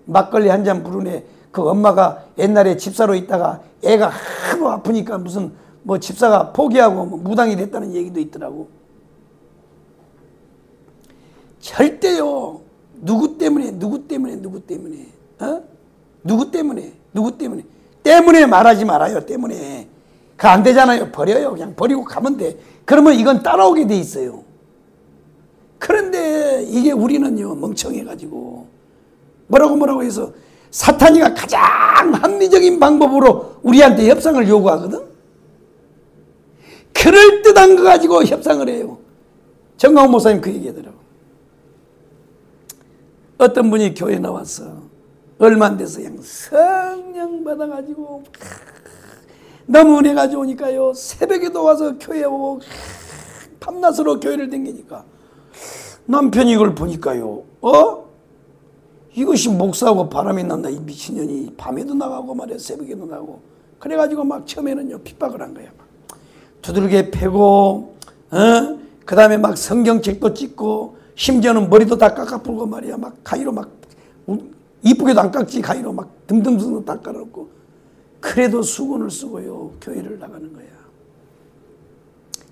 막걸리 한 잔 부르네. 그 엄마가 옛날에 집사로 있다가 애가 하도 아프니까 무슨 집사가 포기하고 무당이 됐다는 얘기도 있더라고. 절대요. 누구 때문에 때문에 말하지 말아요. 때문에. 그 안 되잖아요. 버려요. 그냥 버리고 가면 돼. 그러면 이건 따라오게 돼 있어요. 그런데 이게 우리는요 멍청해가지고 뭐라고 해서 사탄이가 가장 합리적인 방법으로 우리한테 협상을 요구하거든. 그럴듯한 거 가지고 협상을 해요. 정강훈 목사님 그 얘기하더라고. 어떤 분이 교회 나와서 얼마 안 돼서 그냥 성령 받아가지고 너무 은혜가 좋으니까요 새벽에도 와서 교회 오고 밤낮으로 교회를 다니니까 남편이 이걸 보니까요 이것이 목사하고 바람이 난다 이 미친년이 밤에도 나가고 말이야 새벽에도 나가고 그래가지고 막 처음에는요 핍박을 한 거야. 막 두들겨 패고 그 다음에 막 성경책도 찍고 심지어는 머리도 다 깎아풀고 말이야 막 가위로 막 이쁘게도 안 깎지 가위로 막 듬듬듬 닦아놓고 그래도 수건을 쓰고요 교회를 나가는 거야.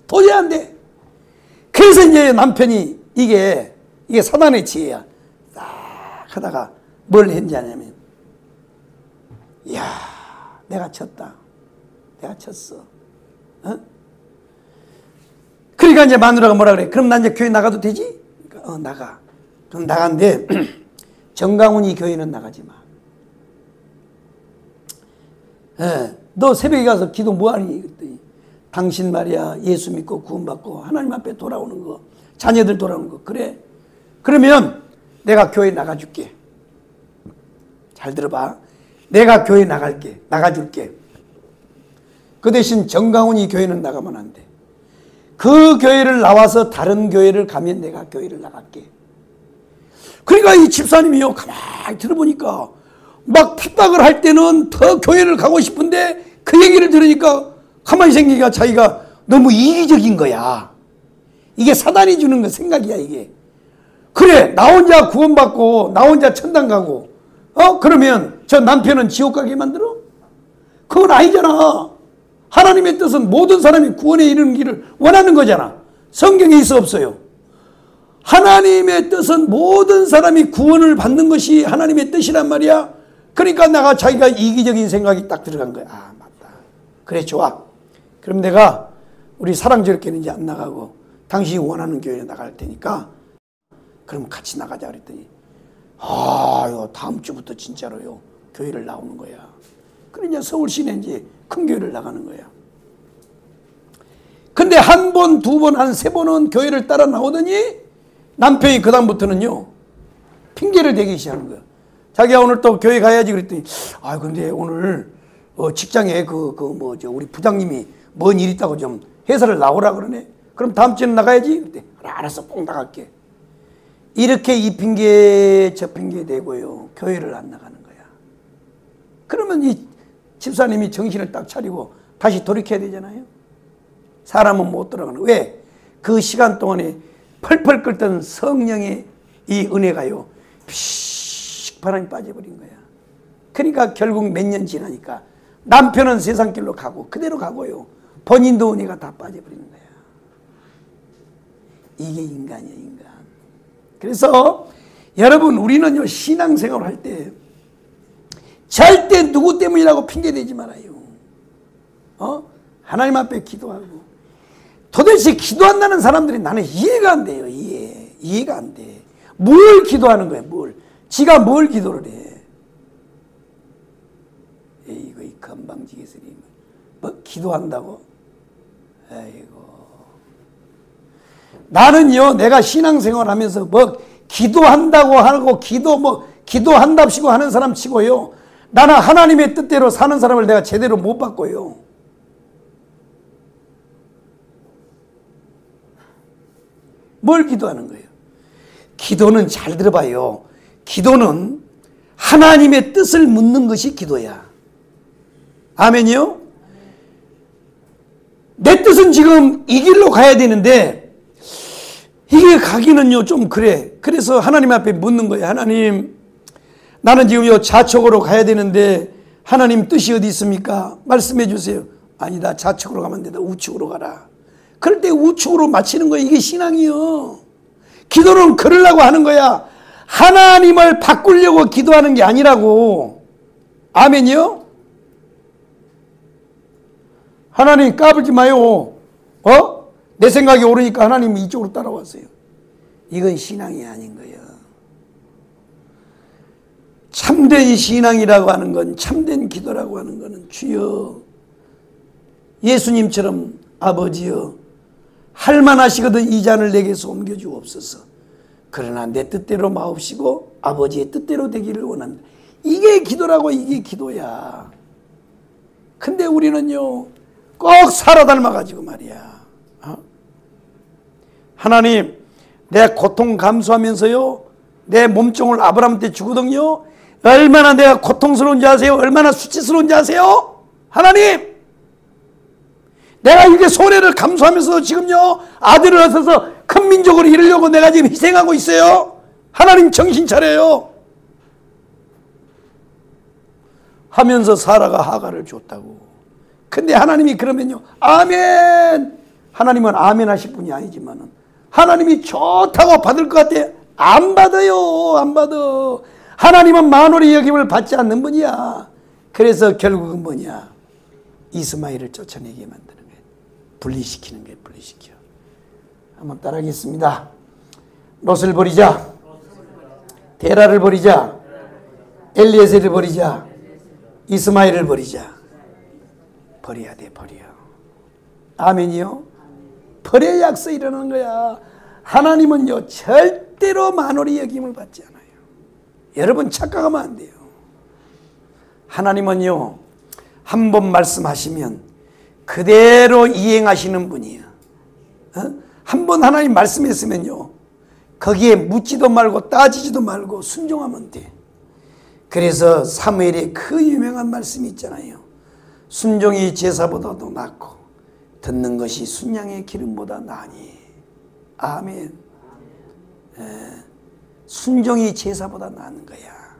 도저히 안 돼. 그래서 이제 남편이 이게 사단의 지혜야. 딱 하다가 뭘 했는지 아냐면 이야 내가 쳤다. 내가 쳤어. 그러니까 이제 마누라가 뭐라 그래. 그럼 나 이제 교회 나가도 되지? 그러니까 나가. 그럼 나간대. 정강훈이 교회는 나가지 마. 너 새벽에 가서 기도 뭐하니? 그랬더니 당신 말이야 예수 믿고 구원받고 하나님 앞에 돌아오는 거 자녀들 돌아오는 거 그래? 그러면 내가 교회 나가줄게. 잘 들어봐. 내가 교회 나갈게. 나가줄게. 그 대신 정강훈이 교회는 나가면 안 돼. 그 교회를 나와서 다른 교회를 가면 내가 교회를 나갈게. 그러니까 이 집사님이요, 가만히 들어보니까 막 핍박을 할 때는 더 교회를 가고 싶은데 그 얘기를 들으니까 가만히 생기니까 자기가 너무 이기적인 거야. 이게 사단이 주는 거 생각이야, 이게. 그래, 나 혼자 구원받고 나 혼자 천당 가고 그러면 저 남편은 지옥 가게 만들어? 그건 아니잖아. 하나님의 뜻은 모든 사람이 구원에 이르는 길을 원하는 거잖아. 성경에 있어 없어요? 하나님의 뜻은 모든 사람이 구원을 받는 것이 하나님의 뜻이란 말이야. 그러니까 자기가 이기적인 생각이 딱 들어간 거야. 아, 맞다. 그래, 좋아. 그럼 내가 우리 사랑제일교회는 이제 안 나가고 당신이 원하는 교회에 나갈 테니까 그럼 같이 나가자 그랬더니 다음 주부터 진짜로요 교회를 나오는 거야. 그래 이제 서울 시내 이제 큰 교회를 나가는 거야. 근데 한 번, 두 번, 한 세 번은 교회를 따라 나오더니 남편이 그다음부터는요 핑계를 대기 시작하는 거야. 자기야 오늘 또 교회 가야지 그랬더니 근데 오늘 직장에 우리 부장님이 뭔 일 있다고 좀 회사를 나오라 그러네. 그럼 다음 주에는 나가야지. 그때 알았어, 꼭 나갈게. 이렇게 이 핑계 저 핑계 대고요 교회를 안 나가는 거야. 그러면 이 집사님이 정신을 딱 차리고 다시 돌이켜야 되잖아요. 사람은 못 돌아가는 거야. 왜? 그 시간 동안에 펄펄 끓던 성령의 이 은혜가요 픽 바람이 빠져버린 거야. 그러니까 결국 몇 년 지나니까 남편은 세상길로 가고 그대로 가고요 본인도 은혜가 다 빠져버리는 거야. 이게 인간이야, 인간. 그래서 여러분 우리는요 신앙생활을 할 때 절대 누구 때문이라고 핑계대지 말아요. 하나님 앞에 기도하고. 도대체 기도한다는 사람들이 나는 이해가 안 돼요. 이해가 안 돼. 뭘 기도하는 거야, 뭘. 지가 뭘 기도를 해. 이거 이 건방지게서리 뭐 기도한다고? 아이고. 나는요 내가 신앙생활 하면서 뭐 기도한다고 하고 기도한답시고 하는 사람 치고요 나는 하나님의 뜻대로 사는 사람을 내가 제대로 못 봤고요. 뭘 기도하는 거예요? 기도는 잘 들어봐요. 기도는 하나님의 뜻을 묻는 것이 기도야. 아멘이요? 내 뜻은 지금 이 길로 가야 되는데 이게 가기는요 좀 그래. 그래서 하나님 앞에 묻는 거예요. 하나님, 나는 지금 요 좌측으로 가야 되는데 하나님 뜻이 어디 있습니까? 말씀해 주세요. 아니다, 좌측으로 가면 안 된다, 우측으로 가라. 그럴 때 우측으로 맞추는 거예요. 이게 신앙이요. 기도는 그러려고 하는 거야. 하나님을 바꾸려고 기도하는 게 아니라고. 아멘이요? 하나님 까불지 마요. 내 생각이 옳으니까 하나님이 이쪽으로 따라왔어요. 이건 신앙이 아닌 거예요. 참된 신앙이라고 하는 건, 참된 기도라고 하는 거는 주여 예수님처럼 아버지여 할만하시거든 이 잔을 내게서 옮겨주옵소서. 그러나 내 뜻대로 마옵시고 아버지의 뜻대로 되기를 원한다. 이게 기도라고. 이게 기도야. 근데 우리는요 꼭 살아 닮아가지고 말이야. 하나님, 내 고통 감수하면서요 내 몸종을 아브라함한테 주거든요. 얼마나 내가 고통스러운지 아세요? 얼마나 수치스러운지 아세요? 하나님, 내가 이게 손해를 감수하면서 지금요 아들을 얻어서 큰 민족을 이루려고 내가 지금 희생하고 있어요. 하나님 정신 차려요 하면서 사라가 하가를 줬다고. 근데 하나님이 그러면요 아멘, 하나님은 아멘 하실 분이 아니지만은 하나님이 좋다고 받을 것 같아? 안 받아요. 안 받아. 하나님은 만월의 여김을 받지 않는 분이야. 그래서 결국은 뭐냐, 이스마엘을 쫓아내게 만드는 거예요. 분리시키는 거예요. 분리시켜. 한번 따라하겠습니다. 롯을 버리자, 데라를 버리자, 엘리에셀을 버리자, 이스마엘을 버리자. 버려야 돼. 버려. 아멘이요? 버려야 약속이 일어나는 거야. 하나님은요 절대로 만월의 여김을 받지 않아요. 여러분 착각하면 안 돼요. 하나님은요 한 번 말씀하시면 그대로 이행하시는 분이에요. 한번 하나님 말씀했으면요, 거기에 묻지도 말고 따지지도 말고 순종하면 돼. 그래서 사무엘의 그 유명한 말씀이 있잖아요. 순종이 제사보다도 낫고 듣는 것이 순양의 기름보다 나으니. 아멘. 순종이 제사보다 나은 거야.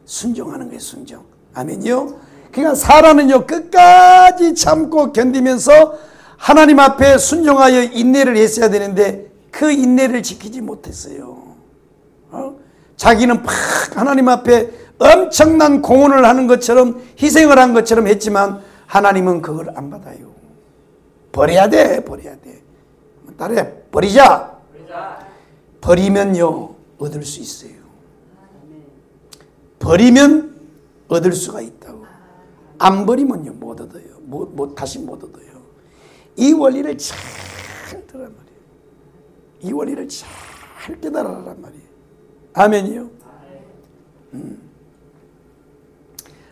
순종하는 거예요, 순종. 아멘이요. 그러니까 사람은요, 끝까지 참고 견디면서 하나님 앞에 순종하여 인내를 했어야 되는데 그 인내를 지키지 못했어요. 자기는 팍 하나님 앞에 엄청난 공헌을 하는 것처럼, 희생을 한 것처럼 했지만 하나님은 그걸 안 받아요. 버려야 돼, 버려야 돼. 따라해, 버리자. 버리면요, 얻을 수 있어요. 버리면 얻을 수가 있다고. 안 버리면요, 못 얻어요. 다시 못 얻어요. 이 원리를 잘 들란 말이에요. 이 원리를 잘 깨달아란 말이에요. 아멘이요.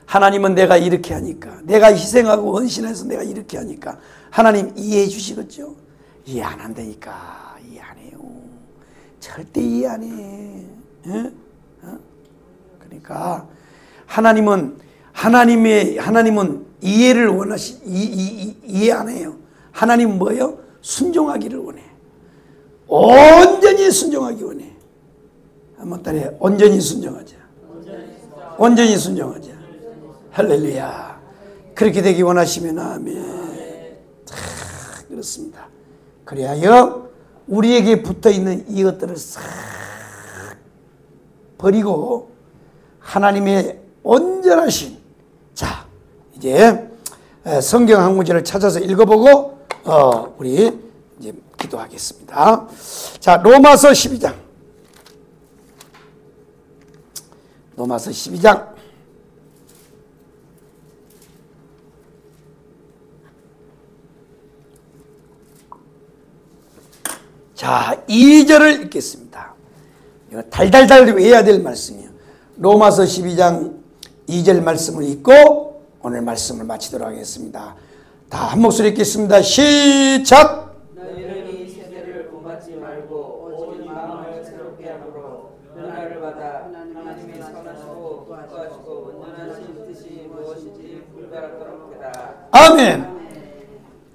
하나님은 내가 이렇게 하니까, 내가 희생하고 헌신해서 내가 이렇게 하니까 하나님 이해해 주시겠죠? 이해 안 한다니까. 이해 안 해요. 절대 이해 안 해. 그러니까 하나님은 이해를 이해 안 해요. 하나님은 뭐예요? 순종하기를 원해. 온전히 순종하기 원해. 한번 따라해. 온전히 순종하자. 온전히 순종하자. 할렐루야. 그렇게 되기 원하시면 아멘. 그렇습니다. 그래야 우리에게 붙어있는 이것들을 싹 버리고 하나님의 온전하신, 자 이제 성경 한 구절을 찾아서 읽어보고 우리 이제 기도하겠습니다. 자, 로마서 12장. 로마서 12장. 자, 2절을 읽겠습니다. 이거 달달달 외워야 될 말씀이에요. 로마서 12장 2절 말씀을 읽고 오늘 말씀을 마치도록 하겠습니다. 다 한 목소리 읽겠습니다. 시작! 너희는 이 세대를 본받지 말고 오직 마음을 새롭게 함으로 변화를 받아 하나님의 선하시고 기뻐하시고 온전하신 뜻이 무엇인지 분별하도록 해라. 아멘.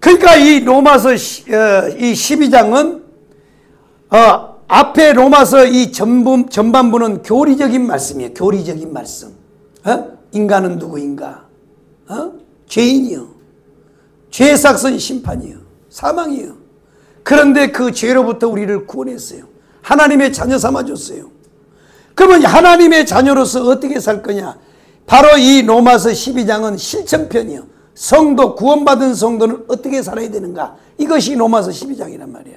그러니까 이 로마서 이 12장은 앞에 로마서 이 전반부는 교리적인 말씀이에요. 교리적인 말씀. 인간은 누구인가? 죄인이요. 죄의 삭은 심판이요. 사망이요. 그런데 그 죄로부터 우리를 구원했어요. 하나님의 자녀 삼아줬어요. 그러면 하나님의 자녀로서 어떻게 살 거냐? 바로 이 로마서 12장은 실천편이요. 성도, 구원받은 성도는 어떻게 살아야 되는가? 이것이 로마서 12장이란 말이야.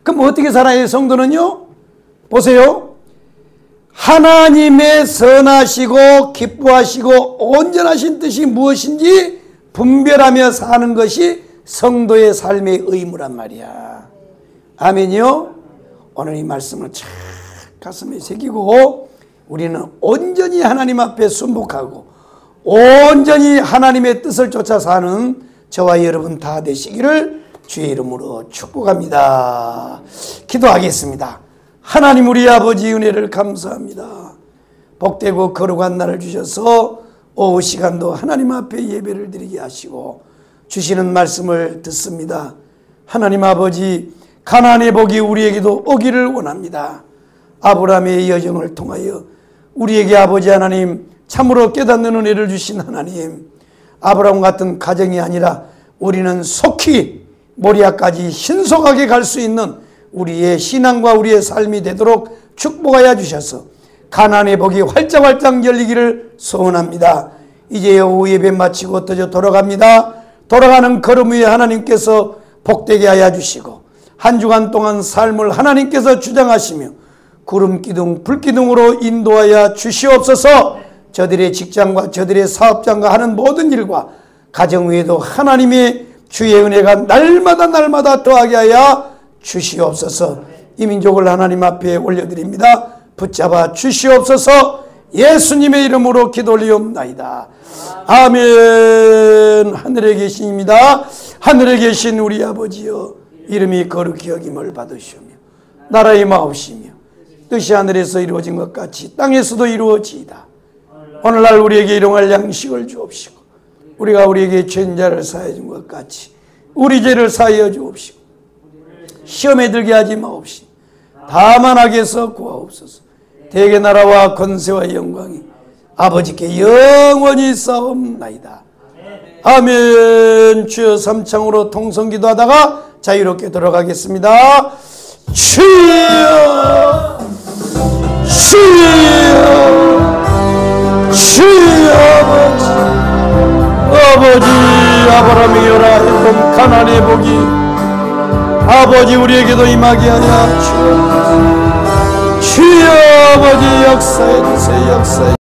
그럼 어떻게 살아야 해요, 성도는요? 보세요. 하나님의 선하시고 기뻐하시고 온전하신 뜻이 무엇인지 분별하며 사는 것이 성도의 삶의 의무란 말이야. 아멘이요? 오늘 이 말씀을 참 가슴에 새기고 우리는 온전히 하나님 앞에 순복하고 온전히 하나님의 뜻을 쫓아 사는 저와 여러분 다 되시기를 주의 이름으로 축복합니다. 기도하겠습니다. 하나님 우리 아버지 은혜를 감사합니다. 복되고 거룩한 날을 주셔서 오후 시간도 하나님 앞에 예배를 드리게 하시고 주시는 말씀을 듣습니다. 하나님 아버지, 가나안의 복이 우리에게도 오기를 원합니다. 아브라함의 여정을 통하여 우리에게 아버지 하나님 참으로 깨닫는 은혜를 주신 하나님, 아브라함 같은 가정이 아니라 우리는 속히 모리아까지 신속하게 갈 수 있는 우리의 신앙과 우리의 삶이 되도록 축복하여 주셔서 가나안의 복이 활짝활짝 열리기를 소원합니다. 이제 오후 예배 마치고 어떠저 돌아갑니다. 돌아가는 걸음 위에 하나님께서 복되게 하여 주시고 한 주간 동안 삶을 하나님께서 주장하시며 구름 기둥 불 기둥으로 인도하여 주시옵소서. 저들의 직장과 저들의 사업장과 하는 모든 일과 가정 위에도 하나님의 주의 은혜가 날마다 더하게 하여 주시옵소서. 이 민족을 하나님 앞에 올려드립니다. 붙잡아 주시옵소서. 예수님의 이름으로 기도 올리옵나이다. 아멘. 하늘에 계십니다. 하늘에 계신 우리 아버지여, 이름이 거룩히 여김을 받으시오며 나라의 마옵시며 뜻이 하늘에서 이루어진 것 같이 땅에서도 이루어지이다. 오늘날 우리에게 일용할 양식을 주옵시고 우리가 우리에게 죄인자를 사하여 준 것 같이 우리 죄를 사하여 주옵시고 시험에 들게 하지 마옵시고 다만 악에서 구하옵소서. 대개 나라와 권세와 영광이 아버지께 영원히 싸움나이다. 아멘. 주여 삼창으로 통성기도 하다가 자유롭게 돌아가겠습니다. 주여 주여 주여 아버지 아브라함의 열아 앨범 가나안의 복이 아버지 우리에게도 임하게 하여 주옵소서. 주여 아버지 역사해 주세요. 역사해